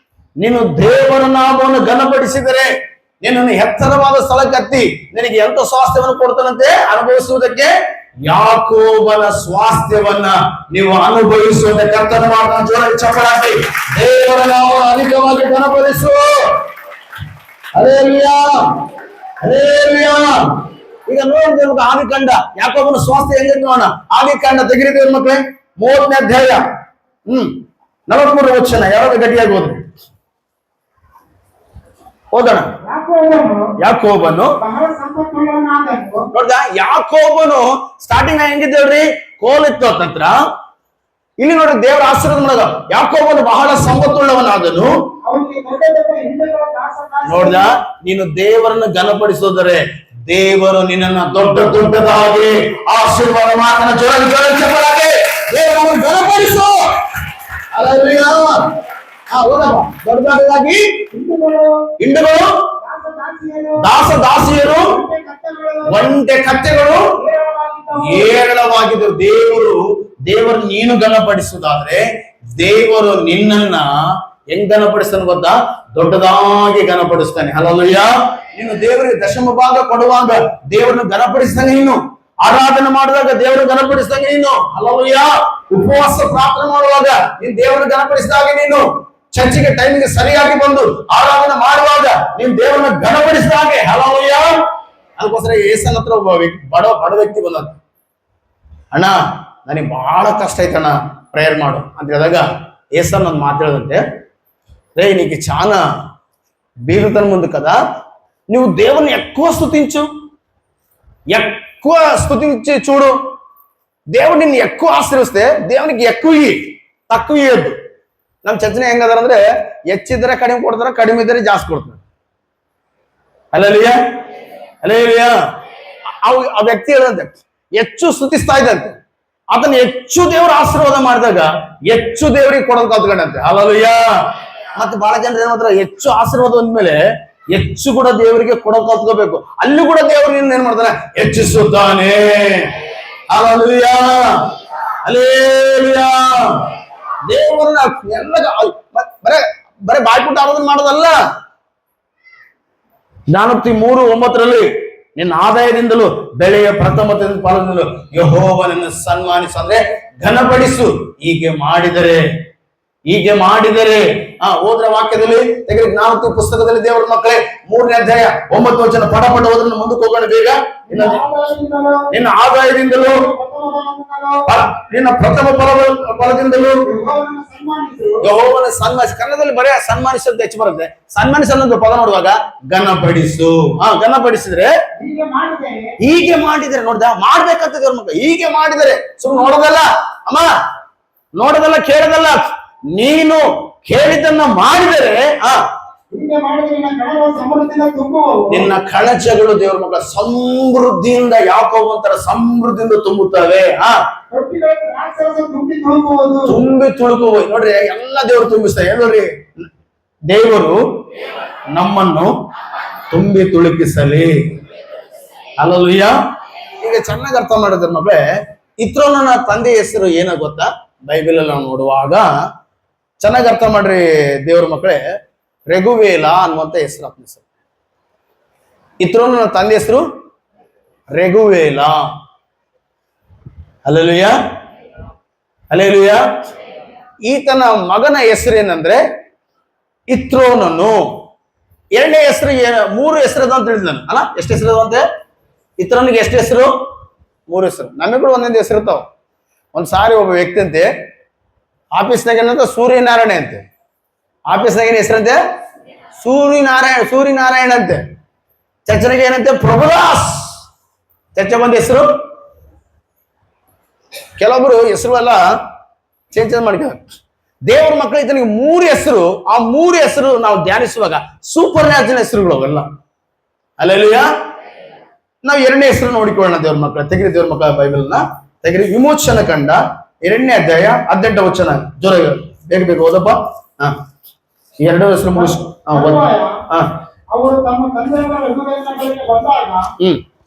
ನೀನು ದೇವರ ನಾಮವನ್ನು ಘನಪಡಿಸಿದರೆ, ನಿನ್ನನ್ನು ಎತ್ತರವಾದ ಸ್ಥಳಕ್ಕೆ ಹತ್ತಿ ನಿನಗೆ ಎಂತ ಸ್ವಾಸ್ಥ್ಯವನ್ನು ಕೊಡ್ತಾನಂತೆ ಅನುಭವಿಸುವುದಕ್ಕೆ. ಯಾಕೋಬನ ಸ್ವಾಸ್ಥ್ಯವನ್ನ ನೀವು ಅನುಭವಿಸುವಂತೆ ಕರ್ತನ ಮಾಡ್ತಾನೆ. ಜೋರಾಗಿ ಚಪ್ಪಲಾಗಿ ದೇವರ ನಾಮವನ್ನು ಅಧಿಕವಾಗಿ ಘನಪಡಿಸು. Hallelujah, hallelujah. ಈಗ ನೋಡಿ ಆದಿಕಾಂಡ, ಯಾಕೋಬನ ಸ್ವಾಸ್ಥ್ಯ ಹೆಂಗಿತ್ತು ನೋಡೋಣ. ಆದಿಕಾಂಡ ತೆಗಿರಿ ದೇವ್ರ ಮಕ್ಕಳೇ, 30ನೇ ಅಧ್ಯಾಯ 43 ವಚನ. ಯಾವಾಗ ಗಟ್ಟಿಯಾಗಿ ಹೋದ್ರಿ ಓದೋಣ. ಯಾಕೋಬನು ನೋಡ್ದ, ಯಾಕೋಬನು ಸ್ಟಾರ್ಟಿಂಗ್ ಹೆಂಗಿದ್ದೇವ್ರಿ, ಕೋಲಿತ್ತು ನಂತರ. ಇಲ್ಲಿ ನೋಡಿ ದೇವರ ಆಶೀರ್ವಾದ ಮಾಡೋದು. ಯಾಕೋಬನು ಬಹಳ ಸಂಪತ್ತುಳ್ಳವನಾದನು. ನೋಡ್ದ, ನೀನು ದೇವರನ್ನು ಘನಪಡಿಸೋದರೆ ದೇವರು ನಿನ್ನನ್ನ ದೊಡ್ಡದಾಗಿ ಆಶೀರ್ವಾದ ಮಾಡ್ತಾನೆ. ಜೋರಾಗಿ ದೇವರನ್ನು ಘನಪಡಿಸು. ದೊಡ್ಡದಾಗಿ ಹಿಂಡುಗಳು, ದಾಸಿಯರು, ಒಂಟೆ ಕತ್ತೆಗಳು ಏರಳವಾಗಿದ್ದರು. ದೇವರು ನೀನು ಘನಪಡಿಸುವುದಾದ್ರೆ ದೇವರು ನಿನ್ನನ್ನ ಹೆಂಗ್ ಘನಪಡಿಸ್ತಾನೆ ಗೊತ್ತಾ? ದೊಡ್ಡದಾಗಿ ಘನಪಡಿಸ್ತಾನೆ. ಹಲ್ಲೆಲೂಯ. ನೀನು ದೇವರಿಗೆ ದಶಮ ಭಾಗ ಕೊಡುವಾಗ ದೇವರನ್ನು ಘನಪಡಿಸ್ತಾನೆ. ನೀನು ಆರಾಧನೆ ಮಾಡಿದಾಗ ದೇವರನ್ನು ಘನಪಡಿಸಿದಾಗ ನೀನು, ಹಲ್ಲೆಲೂಯ. ಉಪವಾಸ ಪ್ರಾರ್ಥನೆ ಮಾಡುವಾಗ ನೀನು ದೇವರನ್ನು ಘನಪಡಿಸಿದಾಗ, ನೀನು ಚರ್ಚಿಗೆ ಟೈಮಿಗೆ ಸರಿಯಾಗಿ ಬಂದು ಆರಾಧನೆ ಮಾಡುವಾಗ ನೀನು ದೇವರನ್ನ ಘನಪಡಿಸಿದಾಗೆ. ಹಲ್ಲೆಲೂಯ. ಅದಕ್ಕೋಸ್ಕರ ಯೇಸನ ಹತ್ರ ಒಬ್ಬ ಬಡ ವ್ಯಕ್ತಿ ಬಂದಂತ, ಅಣ್ಣ ನನಗೆ ಬಹಳ ಕಷ್ಟ ಐತಣ್ಣ, ಪ್ರೇಯರ್ ಮಾಡು ಅಂತ ಹೇಳಿದಾಗ ಯೇಸನ್ ಒಂದು ಮಾತಾಡದಂತೆ, రే నీకు చాలా బీరుతనం ఉంది కదా, నువ్వు దేవుని ఎక్కువ స్తుతించి చూడు, దేవుడు నిన్ను ఎక్కువ ఆశీర్వస్తే దేవునికి ఎక్కువ తక్కువ ఇవ్వద్దు. ನಮ್ಮ ಚರ್ಚನೆ ಹೆಂಗದಾರ ಅಂದ್ರೆ, ಹೆಚ್ಚಿದ್ರೆ ಕಡಿಮೆ ಕೊಡ್ತಾರ, ಕಡಿಮೆ ಇದ್ರೆ ಜಾಸ್ತಿ ಕೊಡ್ತಾರೆ. Hallelujah, hallelujah. ಆ ವ್ಯಕ್ತಿ ಹೇಳದಂತೆ ಹೆಚ್ಚು ಸ್ತುತಿಸ್ತಾ ಇದ್ದಂತೆ, ಅದನ್ನ ಹೆಚ್ಚು ದೇವರ ಆಶೀರ್ವಾದ ಮಾಡಿದಾಗ ಹೆಚ್ಚು ದೇವರಿಗೆ ಕೊಡೋದು ಕಲ್ತ್ಕೊಂಡಂತೆ. ಹಲ್ಲೆಲೂಯ. ಮತ್ತೆ ಬಹಳ ಜನರು ಏನ್ ಮಾಡ್ತಾರೆ, ಹೆಚ್ಚು ಆಶೀರ್ವಾದ ಅಂದ್ಮೇಲೆ ಹೆಚ್ಚು ಕೂಡ ದೇವರಿಗೆ ಕೊಡೋದು ಕಲ್ತ್ಕೋಬೇಕು. ಅಲ್ಲಿ ಕೂಡ ದೇವರು ನಿನ್ನ ಏನ್ ಮಾಡ್ತಾನೆ, ಹೆಚ್ಚಿಸುತ್ತಾನೆ. Hallelujah, hallelujah. ದೇವರನ್ನ ಎಲ್ಲ ಬರೇ ಬಾಯ್ಬಿಟ್ಟು ಆರಾಧನೆ ಮಾಡೋದಲ್ಲ. ಜ್ಞಾನೋಕ್ತಿ 3:9 ನಿನ್ನ ಆದಾಯದಿಂದಲೂ ಬೆಳೆಯ ಪ್ರಥಮ ಫಲದಿಂದಲೂ ಯೆಹೋವನನ್ನು ಸನ್ಮಾನಿಸು, ಅಂದ್ರೆ ಘನಪಡಿಸು. ಹೀಗೆ ಮಾಡಿದರೆ ಓದ್ರ ವಾಕ್ಯದಲ್ಲಿ ತೆಗೆದು ಜ್ಞಾನೋಕ್ತಿ ಪುಸ್ತಕದಲ್ಲಿ ದೇವರ ಮಕ್ಕಳೇ 3ನೇ ಅಧ್ಯಾಯ 9 ವಚನ ಪಟ ಹೋದ್ರೆ ಮುಂದಕ್ಕೆ ಹೋಗೋಣ ಬೇಗ. ನಿನ್ನ ಆದಾಯದಿಂದಲೂ ನಿನ್ನ ಪ್ರಥಮ ಫಲದಿಂದಲೂ ಯೆಹೋವನ ಸನ್ಮಾನಿಸು. ಕನ್ನಡದಲ್ಲಿ ಬರೀ ಸನ್ಮಾನಿಸೋದು ಹೆಚ್ಚು ಬರುತ್ತೆ. ಸನ್ಮಾನಿಸ ಅನ್ನೋದು ಪದ ನೋಡುವಾಗ ಘನಪಡಿಸು. ಘನಪಡಿಸಿದ್ರೆ ಹೀಗೆ ಮಾಡಿದರೆ, ನೋಡ್ದ ಮಾಡ್ಬೇಕಂತ ದೇವ್ರ ಮಕ್ಕಳು. ಹೀಗೆ ಮಾಡಿದರೆ ಸುಮ್ಮನೆ ನೋಡೋದಲ್ಲ ಅಮ್ಮ, ನೋಡೋದಲ್ಲ, ಕೇಳೋದಲ್ಲ. ನೀನು ಕೇಳಿದ್ದನ್ನ ಮಾಡಿದರೆ ನಿನ್ನ ಕಣಜಗಳು ದೇವರ ಮಕ್ಕಳ ಸಮೃದ್ಧಿಯಿಂದ, ಯಾಕೋಬಂತರ ಸಮೃದ್ಧಿಯಿಂದ ತುಂಬುತ್ತವೆ. ತುಂಬಿ ತುಳುಕುವ ನೋಡ್ರಿ, ಎಲ್ಲ ದೇವರು ತುಂಬಿಸ್ತಾರೆ. ನೋಡ್ರಿ, ದೇವರು ನಮ್ಮನ್ನು ತುಂಬಿ ತುಳುಕಿಸಲಿ. ಹಲ್ಲೆಲೂಯಾ. ಈಗ ಚೆನ್ನಾಗಿ ಅರ್ಥ ಮಾಡಿದ್ರ ಮಕ್ಕಳೇ, ಇತ್ರೋನನ ತಂದೆ ಹೆಸರು ಏನೋ ಗೊತ್ತಾ? ಬೈಬಲ್ ಅಲ್ಲಿ ನಾವು ನೋಡುವಾಗ ಚೆನ್ನಾಗಿ ಅರ್ಥ ಮಾಡ್ರಿ ದೇವ್ರ ಮಕ್ಕಳೇ, ರೆಗುವೇಲ ಅನ್ನುವಂತ ಹೆಸರು ಆತನ ಹೆಸರು. ಇತ್ರೋನನ ತಂದೆ ಹೆಸರು ರೆಗುವೇಲ. Hallelujah, hallelujah. ಈತನ ಮಗನ ಹೆಸರು ಏನಂದ್ರೆ ಇತ್ರೋನನು. ಎರಡನೇ ಹೆಸರು ಮೂರು ಹೆಸರು ಅಂತ ಹೇಳಿದ್ ನಾನು ಅಲ್ಲ. ಎಷ್ಟು ಹೆಸರು ಅಂತೆ ಇತ್ರೋನಿಗೆ? ಎಷ್ಟು ಹೆಸರು? ಮೂರು ಹೆಸರು. ನಮಗೂ ಒಂದೊಂದು ಹೆಸರು ಇರ್ತಾವ. ಒಂದ್ ಸಾರಿ ಒಬ್ಬ ವ್ಯಕ್ತಿ ಅಂತೆ ಆಫೀಸ್ನಾಗ ಏನಂತ ಸೂರ್ಯನಾರಾಯಣ ಅಂತೆ. ಆಫೀಸ್ನಾಗ ಏನ್ ಹೆಸರಂತೆ? ಸೂರ್ಯನಾರಾಯಣ ಅಂತೆ. ಚರ್ಚನಿಗೆ ಏನಂತೆ? ಪ್ರಭುದಾಸ್. ಚರ್ಚೆ ಬಂದ ಹೆಸರು. ಕೆಲವೊಬ್ರು ಹೆಸರು ಎಲ್ಲ ಚೇಂಜ್ ಮಾಡ್ತಾರೆ. ದೇವರ ಮಕ್ಕಳು ಈತನಿಗೆ ಮೂರು ಹೆಸರು. ಆ ಮೂರು ಹೆಸರು ನಾವು ಧ್ಯಾನಿಸುವಾಗ ಸೂಪರ್ ನ್ಯಾಚುರಲ್ ಹೆಸರುಗಳು ಅವೆಲ್ಲ. ಹಲ್ಲೆಲೂಯಾ. ನಾವು ಎರಡನೇ ಹೆಸರು ನೋಡಿಕೊಳ್ಳೋಣ ದೇವ್ರ ಮಕ್ಕಳ. ತೆಗಿರಿ ದೇವ್ರ ಮಕ್ಕಳ ಬೈಬಲ್ನ ತೆಗಿರಿ. ವಿಮೋಚನ ಕಂಡ 2ನೇ ಅಧ್ಯಾಯ 18 ವಚನ. ಜೋರ ಬೇಗ ಓದಪ್ಪ. ಎರಡು ಹೆಸರು ಮುಗಿಸ್. ಅವರು ತಮ್ಮ ತಂದೆಯವರ ರೆಗುವೇಲನ ಬಳಿಗೆ ಬಂದಾಗ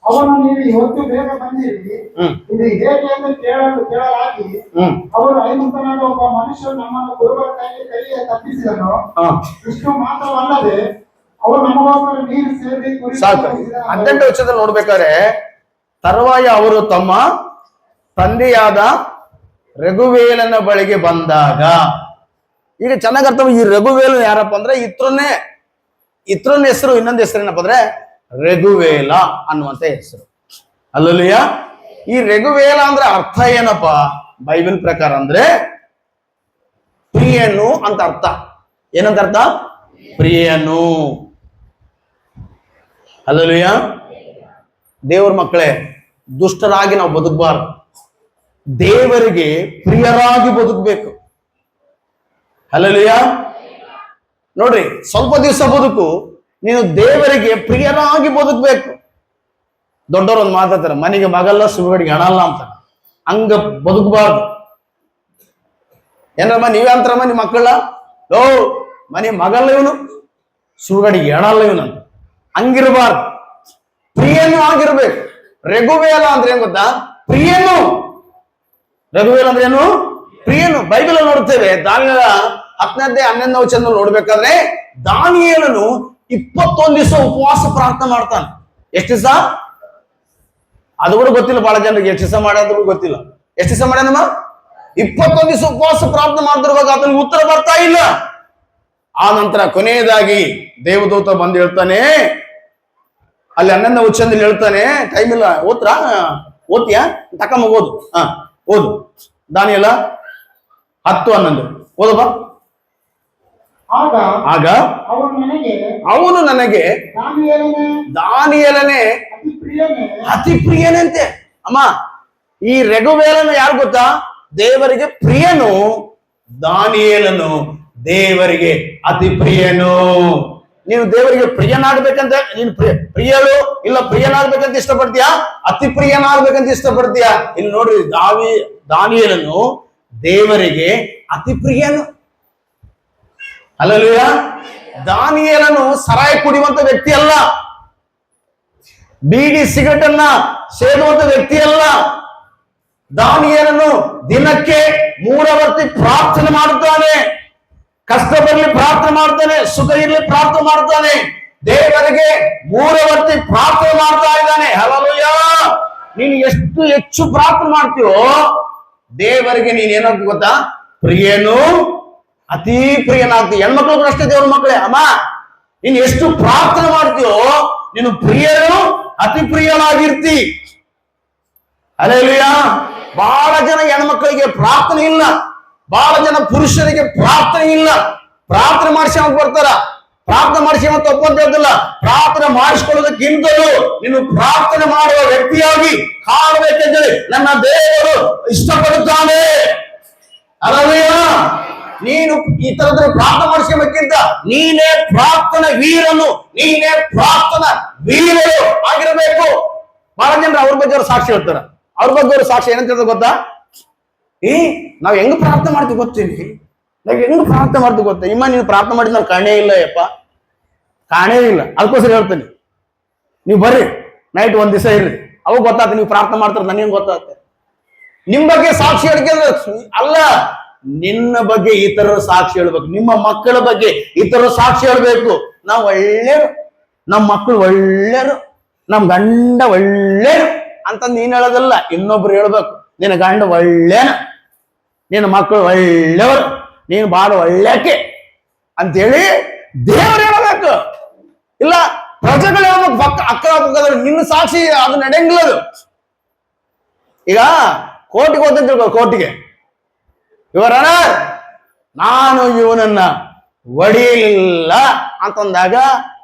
ಅವನು ನೀವು ಇವತ್ತು ಬೇಗ ಬಂದಿರಿ, ಇದು ಹೇಗೆ ಎಂದು ಕೇಳಲಾಗಿ ಅವರು ಐಗುಪ್ತನಾದ ಒಬ್ಬ ಮನುಷ್ಯರು ನಮ್ಮನ್ನು ಕುರುಬರ ಕೈಗೆ ತಪ್ಪಿಸಿದನು. ಇಷ್ಟು ಮಾತ್ರವಲ್ಲದೆ ಅವರು ನಮಗೋಸ್ಕರ ನೀರು ಸೇರಿ ಸಾಕು. 18 ವಚನದಲ್ಲಿ ನೋಡ್ಬೇಕಾದ್ರೆ ತರುವಾಯ ಅವರು ತಮ್ಮ ತಂದೆಯಾದ ರಘುವೇಲನ ಬಳಿಗೆ ಬಂದಾಗ, ಈಗ ಚೆನ್ನಾಗಿ ಅರ್ಥ. ಈ ರಘುವೇಲನ ಯಾರಪ್ಪ ಅಂದ್ರೆ ಇತ್ರನ ಹೆಸರು. ಇನ್ನೊಂದು ಹೆಸರು ಏನಪ್ಪ ಅಂದ್ರೆ ರಘುವೇಲ ಅನ್ನುವಂತ ಹೆಸರು. ಹಲ್ಲೆಲೂಯಾ. ಈ ರಘುವೇಲ ಅಂದ್ರೆ ಅರ್ಥ ಏನಪ್ಪ ಬೈಬಲ್ ಪ್ರಕಾರ ಅಂದ್ರೆ ಪ್ರಿಯನು ಅಂತ ಅರ್ಥ. ಏನಂತ ಅರ್ಥ? ಪ್ರಿಯನು. ಹಲ್ಲೆಲೂಯಾ. ದೇವರ ಮಕ್ಕಳೇ, ದುಷ್ಟರಾಗಿ ನಾವು ಬದುಕಬಾರ್ದು. ದೇವರಿಗೆ ಪ್ರಿಯರಾಗಿ ಬದುಕಬೇಕು. ಹಲ್ಲೆಲೂಯಾ. ನೋಡ್ರಿ, ಸ್ವಲ್ಪ ದಿವಸ ಬದುಕು, ನೀನು ದೇವರಿಗೆ ಪ್ರಿಯರಾಗಿ ಬದುಕಬೇಕು. ದೊಡ್ಡವರು ಒಂದು ಮಾತಾಡ್ತಾರೆ, ಮನೆಗೆ ಮಗಲ್ಲ ಸುಡುಗಡಿಗೆ ಹಣ ಅಲ್ಲ ಅಂತ. ಹಂಗ ಬದುಕಬಾರ್ದು. ಏನ್ರಮ್ಮ ನೀವೇ ಅಂತಾರಮ್ಮ ನಿಮ್ಮ ಮಕ್ಕಳ, ಲೋ ಮನೆ ಮಗಲ್ಲ ಇವನು, ಸುಡುಗಡಿಗೆ ಹಣ ಅಲ್ಲ ಇವನಂತ. ಹಂಗಿರಬಾರ್ದು. ಪ್ರಿಯನು ಆಗಿರ್ಬೇಕು. ರಘುವೇಲ ಅಂದ್ರೆ ಏನ್ ಗೊತ್ತಾ? ಪ್ರಿಯನು. ರಘುವೇಲ ಅಂದ್ರೆ ಏನು? ಪ್ರಿಯನು. ಬೈಬಲ್ ನೋಡ್ತೇವೆ. ದಾನಿಯೇಲ 10ನೇ ಅಧ್ಯಾಯ 11ನೇ ವಚನ ನೋಡ್ಬೇಕಾದ್ರೆ ದಾನಿಯೇಲನು 21 ದಿವಸ ಉಪವಾಸ ಪ್ರಾರ್ಥನೆ ಮಾಡ್ತಾನೆ. ಎಷ್ಟು ದಿವಸ? ಅದು ಕೂಡ ಗೊತ್ತಿಲ್ಲ ಬಹಳ ಜನರಿಗೆ. ಎಷ್ಟು ದಿವಸ ಮಾಡ್ಯಾದ್ರು ಗೊತ್ತಿಲ್ಲ. ಎಷ್ಟು ದಿವಸ ಮಾಡ್ಯಾನಮ್ಮ? 21 ದಿವಸ ಉಪವಾಸ ಪ್ರಾರ್ಥನೆ ಮಾಡ್ತಿರುವಾಗ ಆತನಿಗೆ ಉತ್ತರ ಬರ್ತಾ ಇಲ್ಲ. ಆ ನಂತರ ಕೊನೆಯದಾಗಿ ದೇವದೂತ ಬಂದು ಹೇಳ್ತಾನೆ, ಅಲ್ಲಿ 11ನೇ ವಚನದಲ್ಲಿ ಹೇಳ್ತಾನೆ, ಟೈಮ್ ಇಲ್ಲ, ಓದ್ತೀಯಾ? ತಕಮ್ಮ ಓದು. ಓದು ದಾನಿಯೇಲ 10:11 ಓದಪ್ಪ. ಆಗ ಅವನು ನನಗೆ ದಾನಿಯೇಲನೇ ಅತಿ ಪ್ರಿಯನಂತೆ. ಅಮ್ಮ, ಈ ರಘುವೇಲನು ಯಾರು ಗೊತ್ತಾ? ದೇವರಿಗೆ ಪ್ರಿಯನು. ದಾನಿಯೇಲನು ದೇವರಿಗೆ ಅತಿ ಪ್ರಿಯನು. ನೀನು ದೇವರಿಗೆ ಪ್ರಿಯನಾಗ್ಬೇಕಂತ ನೀನು ಪ್ರಿಯಳು ಇಲ್ಲ ಪ್ರಿಯನಾಗ್ಬೇಕಂತ ಇಷ್ಟಪಡ್ತೀಯಾ? ಅತಿ ಪ್ರಿಯನಾಗ್ಬೇಕಂತ ಇಷ್ಟಪಡ್ತೀಯಾ? ಇಲ್ಲಿ ನೋಡ್ರಿ, ದಾನಿಯೇಲನು ದೇವರಿಗೆ ಅತಿ ಪ್ರಿಯನು. ಹಲ್ಲೆಲೂಯಾ. ದಾನಿಯೇಲನು ಸರಾಯಿ ಕುಡಿಯುವಂತ ವ್ಯಕ್ತಿ ಅಲ್ಲ, ಬೀಡಿ ಸಿಗರೆಟ್ ಅನ್ನ ಸೇದುವಂತ ವ್ಯಕ್ತಿ ಅಲ್ಲ. ದಾನಿಯೇಲನು ದಿನಕ್ಕೆ 3 ಹೊತ್ತು ಪ್ರಾರ್ಥನೆ ಮಾಡುತ್ತಾನೆ. ಕಷ್ಟ ಬರಲಿ ಪ್ರಾರ್ಥನೆ ಮಾಡ್ತಾನೆ, ಸುಖ ಇರಲಿ ಪ್ರಾರ್ಥನೆ ಮಾಡ್ತಾನೆ. ದೇವರಿಗೆ 3 ಹೊತ್ತು ಪ್ರಾರ್ಥನೆ ಮಾಡ್ತಾ ಇದ್ದಾನೆ. ಹಲ್ಲೆಲೂಯಾ. ನೀನು ಎಷ್ಟು ಹೆಚ್ಚು ಪ್ರಾರ್ಥನೆ ಮಾಡ್ತೀಯೋ ದೇವರಿಗೆ ನೀನ್ ಏನಾಗ್ತಿ ಗೊತ್ತಾ? ಪ್ರಿಯನು, ಅತಿ ಪ್ರಿಯನಾಗ್ತಿ. ಹೆಣ್ಮಕ್ಳು ಅಷ್ಟೇ ದೇವ್ರ ಮಕ್ಕಳೇ. ಅಮ್ಮ, ನೀನು ಎಷ್ಟು ಪ್ರಾರ್ಥನೆ ಮಾಡ್ತೀಯೋ ನೀನು ಪ್ರಿಯನು, ಅತಿ ಪ್ರಿಯನಾಗಿರ್ತಿ. ಹಲ್ಲೆಲೂಯಾ. ಬಹಳ ಜನ ಹೆಣ್ಮಕ್ಳಿಗೆ ಪ್ರಾರ್ಥನೆ ಇಲ್ಲ, ಬಹಳ ಜನ ಪುರುಷರಿಗೆ ಪ್ರಾರ್ಥನೆ ಇಲ್ಲ. ಪ್ರಾರ್ಥನೆ ಮಾಡಿಸಿ ಅಂತ ಬರ್ತಾರ. ಪ್ರಾರ್ಥನೆ ಮಾಡಿಸಿ ಅಂತ ಒಪ್ಪಂತ ಹೇಳ್ತಿಲ್ಲ. ಪ್ರಾರ್ಥನೆ ಮಾಡಿಸ್ಕೊಳ್ಳೋದಕ್ಕಿಂತಲೂ ನೀನು ಪ್ರಾರ್ಥನೆ ಮಾಡುವ ವ್ಯಕ್ತಿಯಾಗಿ ಕಾಣಬೇಕೆಂದರೆ ನನ್ನ ದೇವರು ಇಷ್ಟಪಡುತ್ತಾನೆ. ಹಲ್ಲೆಲೂಯಾ. ನೀನು ಈ ತರದ ಪ್ರಾರ್ಥನೆ ಮಾಡಿಸ್ಕೋಬೇಕಿಂತ ನೀನೇ ಪ್ರಾರ್ಥನಾ ವೀರನು, ನೀನೇ ಪ್ರಾರ್ಥನಾ ವೀರರು ಆಗಿರಬೇಕು. ಬಹಳ ಜನರು ಅವ್ರ ಬಗ್ಗೆ ಅವ್ರು ಸಾಕ್ಷಿ ಹೇಳ್ತಾರ. ಅವ್ರ ಬಗ್ಗೆ ಅವ್ರ ಸಾಕ್ಷಿ ಏನಂತ ಗೊತ್ತಾ? ನಾವ್ ಹೆಂಗ್ ಪ್ರಾರ್ಥನೆ ಮಾಡ್ತೀವಿ ಗೊತ್ತೀನಿ? ನಾವು ಹೆಂಗ್ ಪ್ರಾರ್ಥನೆ ಮಾಡ್ತೀವಿ ಗೊತ್ತಾ? ಇಮ್ಮ ನೀನು ಪ್ರಾರ್ಥನೆ ಮಾಡಿದ್ ನಾನು ಕಾಣೇ ಇಲ್ಲ ಯಪ್ಪ, ಕಾಣೇ ಇಲ್ಲ. ಅದಕ್ಕೋಸ್ಕರ ಹೇಳ್ತೀನಿ, ನೀವು ಬರ್ರಿ ನೈಟ್ ಒಂದ್ ದಿವಸ ಇರ್ರಿ, ಅವಾಗ ಗೊತ್ತಾಗ್ತದೆ ನೀವು ಪ್ರಾರ್ಥನೆ ಮಾಡ್ತಾರೆ. ನನಗೆ ಗೊತ್ತಾಗ್ತದೆ ನಿಮ್ ಬಗ್ಗೆ ಸಾಕ್ಷಿ ಹೇಳಿಕೆ ಅಲ್ಲ, ನಿನ್ನ ಬಗ್ಗೆ ಇತರರು ಸಾಕ್ಷಿ ಹೇಳ್ಬೇಕು, ನಿಮ್ಮ ಮಕ್ಕಳ ಬಗ್ಗೆ ಇತರರು ಸಾಕ್ಷಿ ಹೇಳ್ಬೇಕು. ನಾವು ಒಳ್ಳೆಯರು, ನಮ್ಮ ಮಕ್ಕಳು ಒಳ್ಳೆಯರು, ನಮ್ ಗಂಡ ಒಳ್ಳೆಯರು ಅಂತ ನೀನ್ ಹೇಳೋದಲ್ಲ, ಇನ್ನೊಬ್ರು ಹೇಳ್ಬೇಕು ನಿನ್ನ ಗಂಡ ಒಳ್ಳೆಯನ, ನಿನ್ನ ಮಕ್ಕಳು ಒಳ್ಳೆಯವರು, ನೀನು ಬಾಳ ಒಳ್ಳೆಕೆ ಅಂತೇಳಿ ದೇವರು ಹೇಳ್ಬೇಕು. ಇಲ್ಲ ಪ್ರಜೆಗಳು ಹೇಳ್ಬೇಕು, ಅಕ್ಕ ಪಕ್ಕದಲ್ಲಿ ನಿನ್ನ ಸಾಕ್ಷಿ ಅದು ನಡೆಯಂಗಿಲ್ಲ. ಅದು ಈಗ ಕೋರ್ಟಿಗೆ ಹೋಗ್ತಿದ್ರು, ಕೋರ್ಟಿಗೆ ಇವರನ ನಾನು ಇವನನ್ನ ಹೊಡಿಲಿಲ್ಲ ಅಂತಂದಾಗ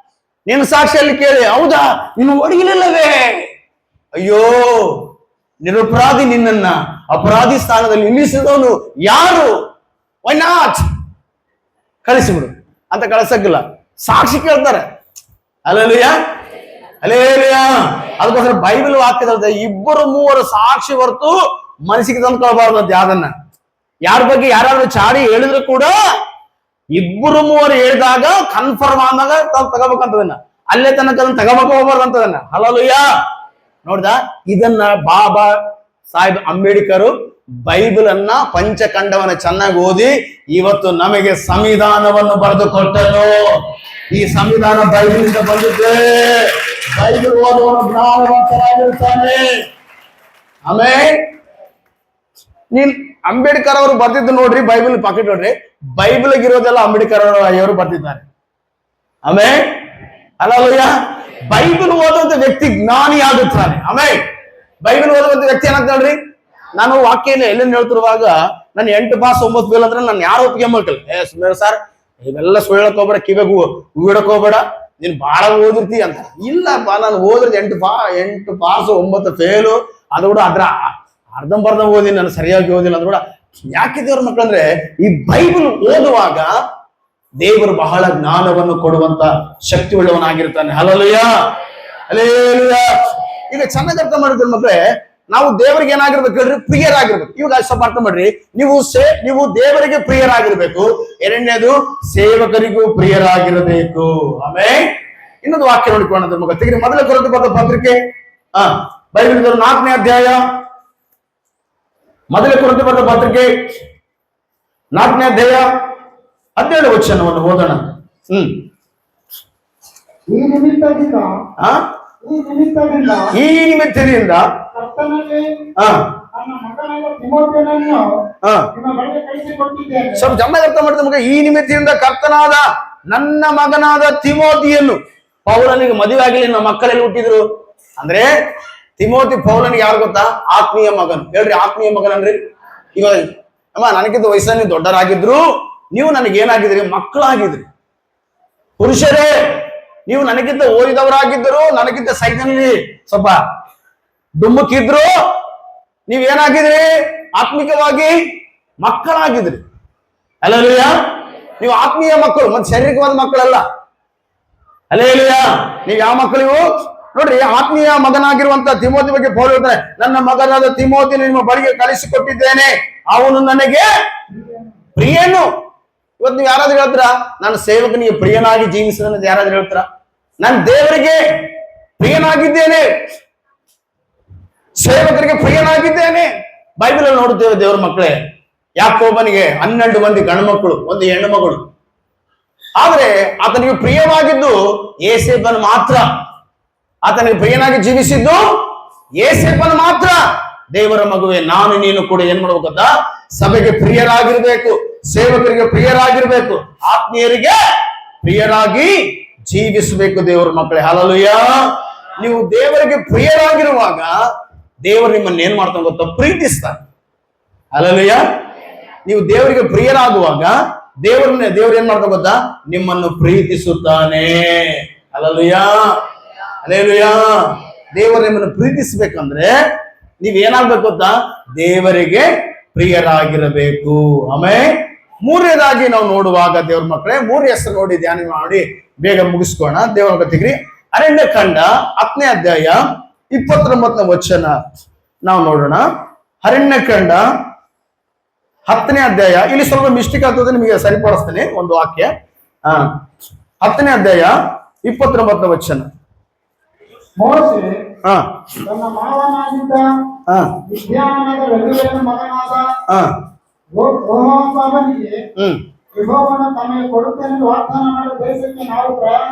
ನಿನ್ನ ಸಾಕ್ಷಿಯಲ್ಲಿ ಕೇಳಿ, ಹೌದಾ ನೀನು ಹೊಡಿಲಿಲ್ಲವೇ? ಅಯ್ಯೋ ನಿರಪರಾಧಿ, ನಿನ್ನನ್ನ ಅಪರಾಧಿ ಸ್ಥಾನದಲ್ಲಿ ನಿಲ್ಲಿಸಿದವನು ಯಾರು? ವೈ ನಾಟ್ ಕಳಿಸಿಬಿಡು ಅಂತ ಕಳಿಸಕ್ಕಿಲ್ಲ, ಸಾಕ್ಷಿ ಕೇಳ್ತಾರೆ. Alleluia, alleluia. ಅದಕ್ಕೋಸ್ಕರ ಬೈಬಲ್ ವಾಕ್ಯದ ಇಬ್ಬರು ಮೂವರು ಸಾಕ್ಷಿ ಹೊರತು ಮನಸ್ಸಿಗೆ ತಂದ್ಕೊಳ್ಬಾರ್ದು ಅಂತ. ಯಾವ್ದನ್ನ ಯಾರ ಬಗ್ಗೆ ಯಾರಾದ್ರೂ ಚಾಡಿ ಹೇಳಿದ್ರು ಕೂಡ ಇಬ್ಬರು ಮೂವರು ಹೇಳಿದಾಗ ಕನ್ಫರ್ಮ್ ಆದಾಗ ತಗೋಬೇಕಂತದನ್ನ, ಅಲ್ಲೇ ತನಕ ಅದನ್ನ ತಗೋಬೇಕು ಹೋಗ್ಬಾರ್ದು ಅಂತದನ್ನ. ಹಲ್ಲೆಲೂಯ. ನೋಡ್ದ, ಇದನ್ನ ಬಾಬಾ ಸಾಹೇಬ್ ಅಂಬೇಡ್ಕರ್ ಬೈಬಲ್ ಅನ್ನ ಪಂಚಖಂಡವನ್ನ ಚೆನ್ನಾಗಿ ಓದಿ ಇವತ್ತು ನಮಗೆ ಸಂವಿಧಾನವನ್ನು ಬರೆದು ಕೊಟ್ಟರು. ಈ ಸಂವಿಧಾನ ಬೈಬಲ್ ಇಂದ ಬಂದಿದ್ದೆ. ಬೈಬಲ್ ಓದುವನು ಜ್ಞಾನವಂತರಾಗಿರ್ತಾನೆ. ಆಮೇಲೆ ನೀನ್ ಅಂಬೇಡ್ಕರ್ ಅವರು ಬರ್ತಿದ್ದು ನೋಡ್ರಿ, ಬೈಬಲ್ ಪಾಕೆಟ್ ನೋಡ್ರಿ, ಬೈಬಲ್ ಇರೋದೆಲ್ಲ ಅಂಬೇಡ್ಕರ್ ಅವರು ಬರ್ತಿದ್ದಾರೆ. ಆಮೇಲೆ ಹಲ್ಲೆಲೂಯ. ಬೈಬಲ್ ಓದುವಂತ ವ್ಯಕ್ತಿ ಜ್ಞಾನಿ ಆಗುತ್ತಾನೆ. ಆಮೇಲೆ ಬೈಬಲ್ ಓದುವಂತ ವ್ಯಕ್ತಿ ಏನಂತ ಹೇಳ್ರಿ, ನಾನು ವಾಕ್ಯನ ಎಲ್ಲೆಂದು ಹೇಳ್ತಿರುವಾಗ ನಾನು 8 ಪಾಸ್ 9 ಫೇಲ್ ಅಂದ್ರೆ ನಾನು ಯಾರು ಒಪ್ಪಿಗೆ ಮಾಡ್ಕಲ್ಲ. ಸುಮ್ಮನೆ ಸರ್ ಇವೆಲ್ಲ ಸುಳ್ಳಕ್ ಹೋಗ್ಬೇಡ, ಕಿವಿಗೆ ಹೂಡಕ್ ಹೋಗ್ಬೇಡ, ನೀನ್ ಬಾಳ ಓದಿರ್ತಿ ಅಂತ. ಇಲ್ಲಪ್ಪ, ನಾನು ಓದಿದ್ 8 ಪಾಸ್ 9 ಫೇಲು, ಅದು ಕೂಡ ಅದ್ರ ಅರ್ಧಂಬರ್ಧ ಓದಿ, ನಾನು ಸರಿಯಾಗಿ ಓದಿಲ್ಲ ಅದು ಕೂಡ. ಯಾಕೆ ದೇವ್ರ ಮಕ್ಕಳಂದ್ರೆ ಈ ಬೈಬಲ್ ಓದುವಾಗ ದೇವರು ಬಹಳ ಜ್ಞಾನವನ್ನು ಕೊಡುವಂತ ಶಕ್ತಿ ಉಳ್ಳವನಾಗಿರ್ತಾನೆ. Hallelujah, hallelujah. ಈಗ ಚೆನ್ನಾಗಿ ಅರ್ಥ ಮಾಡಿದ್ರ ಮಕ್ಕಳೇ, ನಾವು ದೇವರಿಗೆ ಏನಾಗಿರ್ಬೇಕು ಹೇಳ್ರಿ, ಪ್ರಿಯರಾಗಿರ್ಬೇಕು. ಇವಾಗ ಸ್ವಲ್ಪ ಅರ್ಥ ಮಾಡ್ರಿ, ನೀವು ದೇವರಿಗೆ ಪ್ರಿಯರಾಗಿರ್ಬೇಕು. ಎರಡನೇದು ಸೇವಕರಿಗೂ ಪ್ರಿಯರಾಗಿರಬೇಕು. ಆಮೇಲೆ ಇನ್ನೊಂದು ವಾಕ್ಯ ನೋಡಿಕೊಳ್ಳೋಣ ಮಗ, ತೆಗಿರಿ ಮೊದಲ ಕೊರಿಂಥೀಯರಿಗೆ ಬರೆದ ಪತ್ರಿಕೆ ಬೈಬಲ್ 4ನೇ ಅಧ್ಯಾಯ, ಮೊದಲ ಕೊರಿಂಥೀಯರಿಗೆ ಬರೆದ ಪತ್ರಿಕೆ 4ನೇ ಅಧ್ಯಾಯ 17 ವಚನವನ್ನು ಓದೋಣ. ಈ ನಿಮಿತ್ತದಿಂದ ಸ್ವಲ್ಪ ಚೆನ್ನಾಗಿ ಅರ್ಥ ಮಾಡ್ತಾರೆ ಮಗ. ಈ ನಿಮಿತ್ತದಿಂದ ಕರ್ತನಾದ ನನ್ನ ಮಗನಾದ ತಿಮೋತಿಯನ್ನು, ಪೌಲನಿಗೆ ಮದುವೆ ಆಗಿಲ್ಲ, ನಮ್ಮ ಮಕ್ಕಳೆಲ್ಲ ಹುಟ್ಟಿದ್ರು ಅಂದ್ರೆ ತಿಮೋತಿ ಪೌಲನಿಗೆ ಯಾರು ಗೊತ್ತಾ? ಆತ್ಮೀಯ ಮಗನ್. ಹೇಳ್ರಿ, ಆತ್ಮೀಯ ಮಗನ್ ಅನ್ರಿ. ಇವಾಗ ಅಮ್ಮ ನನಗಿಂತ ವಯಸ್ಸಲ್ಲಿ ದೊಡ್ಡರಾಗಿದ್ರು, ನೀವು ನನಗೇನಾಗಿದ್ರಿ? ಮಕ್ಕಳಾಗಿದ್ರಿ. ಪುರುಷರೇ, ನೀವು ನನಗಿಂತ ಓದಿದವರಾಗಿದ್ದರು, ನನಗಿಂತ ಸೈನ್ಯಲ್ಲಿ ಸ್ವಲ್ಪ ಡುಮ್ಮಕ್ಕಿದ್ರು, ನೀವೇನಾಗಿದ್ರಿ? ಆತ್ಮಿಕವಾಗಿ ಮಕ್ಕಳಾಗಿದ್ರಿ. ಹಲ್ಲೆಲೂಯ. ನೀವು ಆತ್ಮೀಯ ಮಕ್ಕಳು, ಮತ್ತೆ ಶಾರೀರಿಕವಾದ ಮಕ್ಕಳಲ್ಲ. ಹಲ್ಲೆಲೂಯ. ನೀವು ಯಾವ ಮಕ್ಕಳಿಗೂ ನೋಡ್ರಿ, ಆತ್ಮೀಯ ಮಗನಾಗಿರುವಂತ ತಿಮೋತಿ ಬಗ್ಗೆ ಪೌಲ ಹೇಳ್ತಾನೆ, ನನ್ನ ಮಗನಾದ ತಿಮೋತಿ ನಿಮ್ಮ ಬಳಿಗೆ ಕಳಿಸಿಕೊಟ್ಟಿದ್ದೇನೆ, ಅವನು ನನಗೆ ಪ್ರಿಯನು. ಇವತ್ತು ನೀವು ಯಾರಾದ್ರೂ ಹೇಳ್ತೀರಾ ನಾನು ಸೇವಕನಿಗೆ ಪ್ರಿಯನಾಗಿ ಜೀವಿಸಿದ? ಯಾರಾದ್ರೂ ಹೇಳ್ತೀರಾ? ನಾನು ದೇವರಿಗೆ ಪ್ರಿಯನಾಗಿದ್ದೇನೆ, ಸೇವಕರಿಗೆ ಪ್ರಿಯನಾಗಿದ್ದೇನೆ. ಬೈಬಲ್ ಅಲ್ಲಿ ನೋಡುತ್ತೇವೆ ದೇವರ ಮಕ್ಕಳೇ, ಯಾಕೋಬನಿಗೆ 12 ಮಂದಿ ಗಂಡು ಮಕ್ಕಳು, 1 ಹೆಣ್ಣು ಮಗಳು. ಆದ್ರೆ ಆತನಿಗೆ ಪ್ರಿಯವಾಗಿದ್ದು ಯೋಸೇಫನು ಮಾತ್ರ. ಆತನಿಗೆ ಪ್ರಿಯನಾಗಿ ಜೀವಿಸಿದ್ದು ಯೋಸೇಫನು ಮಾತ್ರ. ದೇವರ ಮಗುವೆ, ನಾನು ನೀನು ಕೂಡ ಏನ್ ಮಾಡ್ಬೇಕಂತ? ಸಭೆಗೆ ಪ್ರಿಯರಾಗಿರ್ಬೇಕು, ಸೇವಕರಿಗೆ ಪ್ರಿಯರಾಗಿರ್ಬೇಕು, ಆತ್ಮೀಯರಿಗೆ ಪ್ರಿಯರಾಗಿ ಜೀವಿಸಬೇಕು ದೇವರ ಮಕ್ಕಳೇ. ಹಲ್ಲೆಲೂಯ. ನೀವು ದೇವರಿಗೆ ಪ್ರಿಯರಾಗಿರುವಾಗ ದೇವರು ನಿಮ್ಮನ್ನ ಏನ್ ಮಾಡ್ತಾನೆ ಗೊತ್ತಾ? ಪ್ರೀತಿಸ್ತಾನೆ. ಹಲ್ಲೆಲೂಯ. ನೀವು ದೇವರಿಗೆ ಪ್ರಿಯರಾಗುವಾಗ ದೇವರು ಏನ್ ಮಾಡ್ತಾನೆ ಗೊತ್ತಾ? ನಿಮ್ಮನ್ನು ಪ್ರೀತಿಸುತ್ತಾನೆ. Hallelujah, hallelujah. ದೇವರು ನಿಮ್ಮನ್ನು ಪ್ರೀತಿಸ್ಬೇಕಂದ್ರೆ ನೀವೇನಾಗ್ಬೇಕು ಗೊತ್ತಾ? ದೇವರಿಗೆ ಪ್ರಿಯರಾಗಿರಬೇಕು. ಆಮೇಲೆ ಮೂರನೇದಾಗಿ ನಾವು ನೋಡುವಾಗ ದೇವ್ರ ಮಕ್ಕಳೇ, 3 ಹೆಸರು ನೋಡಿ ಧ್ಯಾನ ಮಾಡಿ ಬೇಗ ಮುಗಿಸ್ಕೋಣ. ದೇವರ ಕಥೆಗಿರಿ ಅರಣ್ಯಕಾಂಡ 10ನೇ ಅಧ್ಯಾಯ 29ನೇ ವಚನ ನಾವು ನೋಡೋಣ. ಅರಣ್ಯಕಾಂಡ 10ನೇ ಅಧ್ಯಾಯ, ಇಲ್ಲಿ ಸ್ವಲ್ಪ ಮಿಸ್ಟೇಕ್ ಆಗ್ತದೆ, ನಿಮಗೆ ಸರಿಪಡಿಸ್ತೇನೆ ಒಂದು ವಾಕ್ಯ. 10ನೇ ಅಧ್ಯಾಯ 29ನೇ ವಚನ. ಮೋಶೆ ಹಾ ತನ್ನ ಮಾವನಾಗಿದ್ದ ಹಾ ವಿದ್ಯಾನದ ರಘುವೇಲನ ಮಗನಾದ ಹಾ ರೋಹೋಮನಿಗೆ ಯೆಹೋವನು ತಮಗೆ ಕೊಡುತ್ತೇನೆಂದು ವಾಗ್ದಾನ ಮಾಡಿದ ದೇಶಕ್ಕೆ ನಾವು ಪ್ರಯಾಣ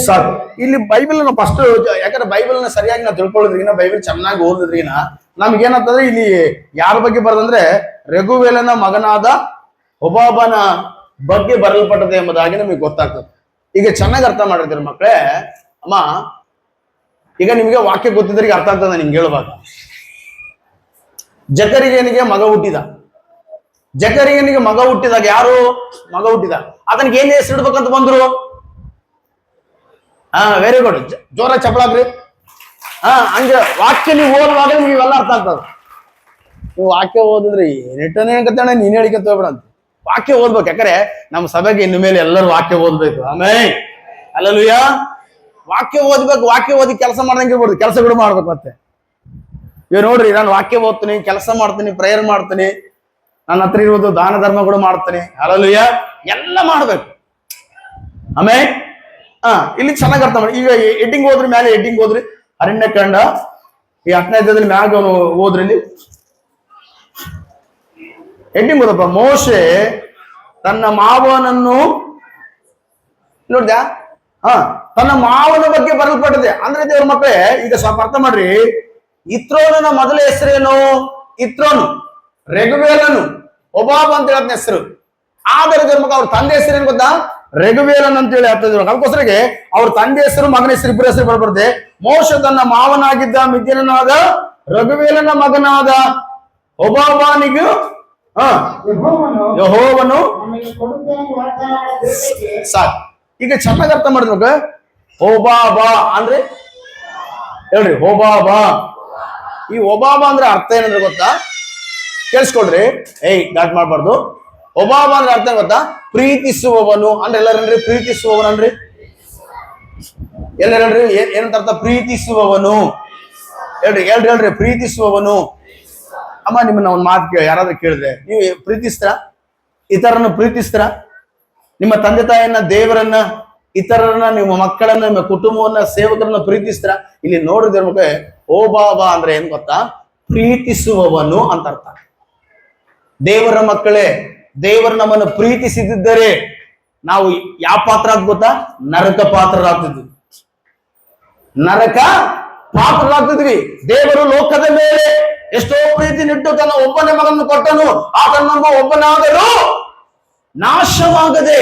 ಸಾಕು. ಮಾಡುತ್ತೇವೆ. ಇಲ್ಲಿ ಬೈಬಲ್ ಫಸ್ಟ್, ಯಾಕಂದ್ರೆ ಬೈಬಲ್ ನ ಸರಿಯಾಗಿ ನಾವು ತಿಳ್ಕೊಳ್ಳೋದ್ರಿಗಿನ, ಬೈಬಲ್ ಚೆನ್ನಾಗಿ ಓದಿದ್ರಿಗಿನ ನಮ್ಗೆ ಏನಂತಂದ್ರೆ ಇಲ್ಲಿ ಯಾರ ಬಗ್ಗೆ ಬರೋದಂದ್ರೆ ರಘುವೇಲನ ಮಗನಾದ ಒಬಾಬನ ಬಗ್ಗೆ ಬರಲ್ಪಟ್ಟದೆ ಎಂಬುದಾಗಿ ನಮಗೆ ಗೊತ್ತಾಗ್ತದೆ. ಈಗ ಚೆನ್ನಾಗಿ ಅರ್ಥ ಮಾಡಿರ್ತೀರಿ ಮಕ್ಕಳೇ. ಅಮ್ಮ, ಈಗ ನಿಮಗೆ ವಾಕ್ಯ ಗೊತ್ತಿದ್ರಿಗೆ ಅರ್ಥ ಆಗ್ತದೆ ನಿಮ್ಗೆ ಹೇಳುವಾಗ. ಜಕರಿಯನಿಗೆ ಮಗ ಹುಟ್ಟಿದ. ಜಕರಿಯನಿಗೆ ಮಗ ಹುಟ್ಟಿದಾಗ ಯಾರು ಮಗ ಹುಟ್ಟಿದ ಅದನ್ಗೆ ಏನ್ ಹೆಸರು ಇಡ್ಬೇಕಂತ ಬಂದ್ರು? ವೆರಿ ಗುಡ್, ಜೋರ ಚಪ್ಪಳಾಗ್ರಿ. ಹಂಗ ವಾಕ್ಯ ನೀವು ಓದುವಾಗ ನಿಮ್ಗೆ ಇವೆಲ್ಲ ಅರ್ಥ ಆಗ್ತದೆ. ನೀವು ವಾಕ್ಯ ಓದಿದ್ರಿ ರಿಟರ್ನ್ ಏನ್ಕತ್ತೇಣ ನೀನ್ ಹೇಳಿಕಂತ ಹೋಗ್ಬಿಡಂತ. ವಾಕ್ಯ ಓದ್ಬೇಕು, ಯಾಕಂದ್ರೆ ನಮ್ಮ ಸಭೆಗೆ ಇನ್ನು ಮೇಲೆ ಎಲ್ಲರೂ ವಾಕ್ಯ ಓದ್ಬೇಕು. ಆಮೇಲೆ ಅಲ್ಲೂಯ ವಾಕ್ಯ ಓದ್ಬೇಕು. ವಾಕ್ಯ ಓದಿ ಕೆಲಸ ಮಾಡ್ದಂಗೆ ಇರ್ಬೋದು, ಕೆಲಸಗಳು ಮಾಡ್ಬೇಕು. ಮತ್ತೆ ಇವ್ ನೋಡ್ರಿ, ನಾನು ವಾಕ್ಯ ಓದ್ತೀನಿ, ಕೆಲಸ ಮಾಡ್ತೀನಿ, ಪ್ರೇಯರ್ ಮಾಡ್ತೀನಿ, ನನ್ನ ಹತ್ರ ಇರೋದು ದಾನ ಧರ್ಮಗಳು ಮಾಡ್ತೀನಿ. ಅಲ್ಲೂಯ ಎಲ್ಲ ಮಾಡ್ಬೇಕು. ಆಮೇಲೆ ಇಲ್ಲಿ ಚೆನ್ನಾಗಿ ಅರ್ಥ ಮಾಡಿ. ಈಗ ಹೆಡ್ಡಿಂಗ್ ಹೋದ್ರಿ, ಮೇಲೆ ಹೆಡ್ಡಿಂಗ್ ಹೋದ್ರಿ, ಅರಣ್ಯಕಾಂಡ ಈ 10ನೇ ಅಧ್ಯಾಯದಲ್ಲಿ ಮ್ಯಾಗ ಹೋದ್ರಿ. ಇಲ್ಲಿ ಹೆಡ್ಡಿಂಗ್ ಹೋದಪ್ಪ, ಮೋಶೆ ತನ್ನ ಮಾವನನ್ನು ನೋಡ್ದ್ಯಾ? ತನ್ನ ಮಾವನ ಬಗ್ಗೆ ಬರಲ್ಪಟ್ಟಿದೆ. ಅಂದ್ರೆ ದೇವ್ರ ಮಕ್ಕಳೇ, ಈಗ ಸ್ವಲ್ಪ ಅರ್ಥ ಮಾಡ್ರಿ. ಇತ್ರೋನನ ಮೊದಲ ಹೆಸರೇನು? ಇತ್ರೋನು. ರಘುವೇಲನು, ಒಬಾಬ ಅಂತ ಹೇಳದ್ನ ಹೆಸರು. ಆದರೆ ದೇವ್ರ ಮಕ್ಕಳು ಅವ್ರ ತಂದೆ ಹೆಸರೇನು ಗೊತ್ತಾ? ರಘುವೇಲನ್ ಅಂತ ಹೇಳಿ ಆಗ್ತದೆ. ಅದಕ್ಕೋಸ್ಕರಗೆ ಅವ್ರ ತಂದೆ ಹೆಸರು, ಮಗನ ಹೆಸರು, ಇಬ್ಬರ ಹೆಸರು ಬರಬಾರ್ದೆ. ಮೋಶ ತನ್ನ ಮಾವನಾಗಿದ್ದ ಮಿದ್ಯನಾದ ರಘುವೇಲನ ಮಗನಾದ ಒಬಾಬನಿಗೂ ಯೆಹೋವನು ಸಾಕು. ಈಗ ಚೆನ್ನಾಗಿ ಅರ್ಥ ಮಾಡಿದ್ವಾಗ ಹೋಬಾಬಾ ಅಂದ್ರೆ ಹೇಳ್ರಿ, ಹೋಬಾಬಾ. ಈ ಒಬಾಬಾ ಅಂದ್ರೆ ಅರ್ಥ ಏನಂದ್ರೆ ಗೊತ್ತಾ? ಕೇಳಿಸ್ಕೊಳ್ರಿ, ದಾಟ್ ಮಾಡ್ಬಾರ್ದು. ಒಬಾಬಾ ಅಂದ್ರೆ ಅರ್ಥ ಗೊತ್ತಾ? ಪ್ರೀತಿಸುವವನು ಅಂದ್ರೆ. ಎಲ್ಲರನ್ರಿ ಪ್ರೀತಿಸುವವನನ್ರಿ? ಎಲ್ಲರನ್ರಿ ಏನಂತ ಅರ್ಥ? ಪ್ರೀತಿಸುವವನು. ಹೇಳ್ರಿ ಪ್ರೀತಿಸುವವನು. ಅಮ್ಮ, ನಿಮ್ಮನ್ನ ಒಂದು ಮಾತು ಯಾರಾದ್ರೂ ಕೇಳಿದ್ರೆ ನೀವು ಪ್ರೀತಿಸ್ತೀರಾ? ಇತರರನ್ನು ಪ್ರೀತಿಸ್ತೀರಾ? ನಿಮ್ಮ ತಂದೆ ತಾಯಿಯನ್ನ, ದೇವರನ್ನ, ಇತರರನ್ನ, ನಿಮ್ಮ ಮಕ್ಕಳನ್ನ, ನಿಮ್ಮ ಕುಟುಂಬವನ್ನ, ಸೇವಕರನ್ನ ಪ್ರೀತಿಸ್ತೀರಾ? ಇಲ್ಲಿ ನೋಡಿದ್ರೆ ಮಕ್ಕಳೇ, ಓ ಬಾಬಾ ಅಂದ್ರೆ ಏನ್ ಗೊತ್ತಾ? ಪ್ರೀತಿಸುವವನು ಅಂತ ಅರ್ಥ. ದೇವರ ಮಕ್ಕಳೇ, ದೇವರು ನಮ್ಮನ್ನು ಪ್ರೀತಿಸಿದ್ದರೆ ನಾವು ಯಾವ ಪಾತ್ರ ಆಗ್ ಗೊತ್ತಾ? ನರಕ ಪಾತ್ರರಾಗ್ತಿದ್ವಿ. ನರಕ ಪಾತ್ರರಾಗ್ತಿದ್ವಿ. ದೇವರು ಲೋಕದ ಮೇಲೆ ಎಷ್ಟೋ ಪ್ರೀತಿ ನಿಟ್ಟು ತನ್ನ ಒಬ್ಬನೇ ಮಗನನ್ನು ಕೊಟ್ಟನು, ಆತನನ್ನು ಒಬ್ಬನಾದರೂ ನಾಶವಾಗದೆ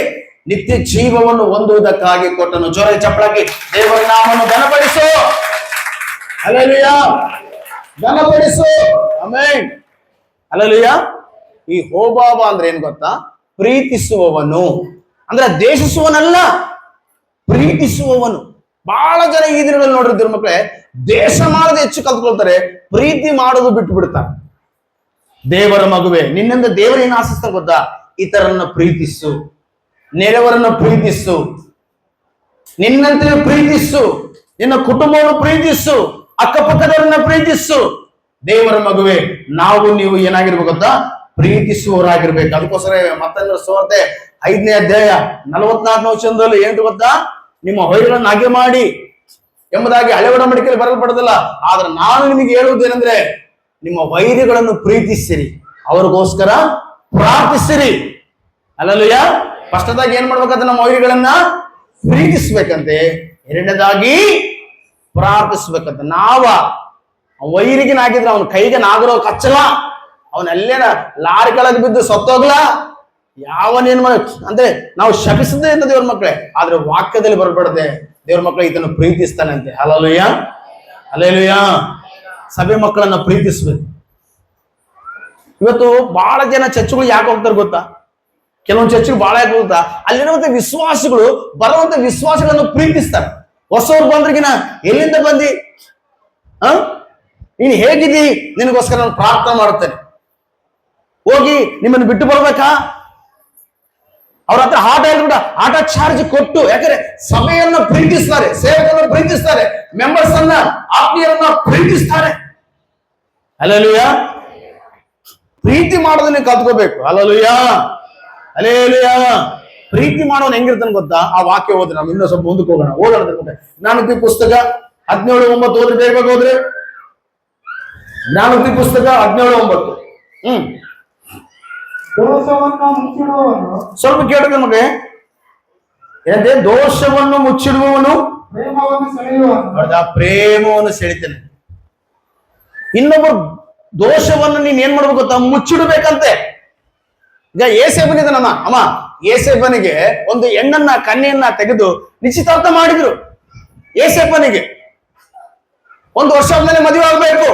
ನಿತ್ಯ ಜೀವವನ್ನು ಹೊಂದುವುದಕ್ಕಾಗಿ ಕೊಟ್ಟನು. ಜೋರ ಚಪ್ಪಳಾಗಿ ದೇವರ ನಾಮವನ್ನು ಘನಪಡಿಸು. ಹಲ್ಲೆಲೂಯಾ, ಘನಪಡಿಸು. Amen, hallelujah. ಈ ಹೋಬಾಬ ಅಂದ್ರೆ ಏನ್ ಗೊತ್ತಾ? ಪ್ರೀತಿಸುವವನು ಅಂದ್ರೆ ದ್ವೇಷಿಸುವನಲ್ಲ, ಪ್ರೀತಿಸುವವನು. ಬಹಳ ಜನ ಈ ದಿನಗಳಲ್ಲಿ ನೋಡಿರ್ತೀರ ಮಕ್ಕಳೇ, ದ್ವೇಷ ಮಾಡೋದು ಹೆಚ್ಚು ಕಲ್ತ್ಕೊಳ್ತಾರೆ, ಪ್ರೀತಿ ಮಾಡೋದು ಬಿಟ್ಟು ಬಿಡ್ತಾರೆ. ದೇವರ ಮಗುವೆ, ನಿನ್ನಿಂದ ದೇವರ ಏನು ಆಶಿಸ್ತಾರೆ ಗೊತ್ತಾ? ಇತರನ್ನ ಪ್ರೀತಿಸು, ನೆರೆಯವರನ್ನ ಪ್ರೀತಿಸು, ನಿನ್ನಂತೆ ಪ್ರೀತಿಸು, ನಿನ್ನ ಕುಟುಂಬವನ್ನು ಪ್ರೀತಿಸು, ಅಕ್ಕಪಕ್ಕದವರನ್ನ ಪ್ರೀತಿಸು. ದೇವರ ಮಗುವೆ, ನಾವು ನೀವು ಏನಾಗಿರ್ಬೇಕು ಗೊತ್ತಾ? ಪ್ರೀತಿಸುವವರಾಗಿರ್ಬೇಕು. ಅದಕ್ಕೋಸ್ಕರ ಮತ್ತೊಂದು ಸುವಾರ್ತೆ 5ನೇ ಅಧ್ಯಾಯ 44ನೇ ವಚನದಲ್ಲಿ ಏನು ಗೊತ್ತಾ? ನಿಮ್ಮ ಹೊಯ್ಗಳನ್ನು ಹಾಗೆ ಮಾಡಿ ಎಂಬುದಾಗಿ ಹಳೆ ಒಡಂಬಡಿಕೆಯಲ್ಲಿ ಬರಲ್ಪಡದಲ್ಲ. ಆದ್ರೆ ನಾನು ನಿಮಗೆ ಹೇಳುವುದೇನೆಂದ್ರೆ, ನಿಮ್ಮ ವೈರಿಗಳನ್ನು ಪ್ರೀತಿಸಿರಿ, ಅವ್ರಿಗೋಸ್ಕರ ಪ್ರಾರ್ಥಿಸಿರಿ. ಹಲ್ಲೆಲೂಯಾ. ಫಸ್ಟದಾಗಿ ಏನ್ ಮಾಡ್ಬೇಕಂತ? ನಮ್ಮ ವೈರಿಗಳನ್ನ ಪ್ರೀತಿಸ್ಬೇಕಂತೆ. ಎರಡನೇದಾಗಿ ಪ್ರಾರ್ಥಿಸ್ಬೇಕಂತ. ವೈರಿಗಿನ ಹಾಕಿದ್ರೆ ಅವನ ಕೈಗೆ ನಾಗರೋ ಕಚ್ಚಲ, ಅವನಲ್ಲೇನ ಲಾರಿ ಕೆಳಗೆ ಬಿದ್ದು ಸತ್ತೋಗ್ಲ, ಯಾವನೇನ್ ಮಾಡ ಅಂದ್ರೆ ನಾವು ಶಪಿಸದೇ ಅಂತ ದೇವ್ರ ಮಕ್ಕಳೇ. ಆದ್ರೆ ವಾಕ್ಯದಲ್ಲಿ ಬರ್ಬಾರ್ದೆ, ದೇವ್ರ ಮಕ್ಕಳು ಇದನ್ನು ಪ್ರೀತಿಸ್ತಾನಂತೆ. Hallelujah, hallelujah. ಸಭೆ ಮಕ್ಕಳನ್ನ ಪ್ರೀತಿಸ್ಬೇಕು. ಇವತ್ತು ಬಹಳ ಜನ ಚರ್ಚ್ಗಳು ಯಾಕೆ ಹೋಗ್ತಾರೆ ಗೊತ್ತಾ? ಕೆಲವೊಂದು ಚರ್ಚ್ಗಳು ಬಹಳ ಯಾಕೆ ಹೋಗ್ತಾ? ಅಲ್ಲಿರುವಂತ ವಿಶ್ವಾಸಿಗಳು ಬರುವಂತ ವಿಶ್ವಾಸಗಳನ್ನು ಪ್ರೀತಿಸ್ತಾರೆ. ಹೊಸವ್ರು ಬಂದ್ರಿಗಿನ ಎಲ್ಲಿಂದ ಬಂದಿ, ನೀನು ಹೇಗಿದ್ದೀ, ನಿನಗೋಸ್ಕರ ನಾನು ಪ್ರಾರ್ಥನೆ ಮಾಡುತ್ತೇನೆ, ಹೋಗಿ ನಿಮ್ಮನ್ನು ಬಿಟ್ಟು ಬರ್ಬೇಕಾ? ಅವ್ರ ಹತ್ರ ಆಟೋ ಚಾರ್ಜ್ ಕೊಟ್ಟು, ಯಾಕಂದ್ರೆ ಸಭೆಯನ್ನ ಪ್ರೀತಿಸ್ತಾರೆ, ಸೇವಕರನ್ನ ಪ್ರೀತಿಸ್ತಾರೆ, ಮೆಂಬರ್ಸ್ ಅನ್ನ, ಆತ್ಮೀಯರನ್ನ ಪ್ರೀತಿಸ್ತಾರೆ. ಹಲ್ಲೆಲೂಯಾ. ಪ್ರೀತಿ ಮಾಡೋದನ್ನ ಕಲ್ತ್ಕೋಬೇಕು. Hallelujah, hallelujah. ಪ್ರೀತಿ ಮಾಡೋನ್ ಹೆಂಗಿರ್ತಾನೆ ಗೊತ್ತಾ? ಆ ವಾಕ್ಯ ಓದ್ರೆ ನಾವು ಇನ್ನೂ ಸ್ವಲ್ಪ ಮುಂದಕ್ಕೆ ಓದೋಣ. ಜ್ಞಾನೋಕ್ತಿ ಪುಸ್ತಕ 17:9 ಓದ್ರಿ, ಬೇಗ ಹೋದ್ರೆ. ಜ್ಞಾನೋಕ್ತಿ ಪುಸ್ತಕ 17:9. ದೋಷವನ್ನು ಮುಚ್ಚಿಡುವವನು, ಸ್ವಲ್ಪ ಕೇಳಿದ್ರೆ ನಮಗೆ ಏನಂತೆ? ದೋಷವನ್ನು ಮುಚ್ಚಿಡುವವನು ಪ್ರೇಮವನ್ನು ಸೆಳೆಯುವವನು. ಪ್ರೇಮವನ್ನು ಸೆಳಿತಾನೆ. ಇನ್ನೊಬ್ಬ ದೋಷವನ್ನು ನೀನ್ ಏನ್ ಮಾಡ್ಬೇಕು ಗೊತ್ತಾ? ಮುಚ್ಚಿಡಬೇಕಂತೆ. ಈಗ ಏಸೇಬನಿದನಮ್ಮ, ಅಮ್ಮ ಏಸೇಬನಿಗೆ ಒಂದು ಹೆಣ್ಣನ್ನ ಕನ್ಯೆಯನ್ನ ತೆಗೆದು ನಿಶ್ಚಿತಾರ್ಥ ಮಾಡಿದ್ರು. ಏಸೇಬನಿಗೆ 1 ವರ್ಷ ಆದ್ಮೇಲೆ ಮದುವೆ ಆಗ್ಬೇಕು.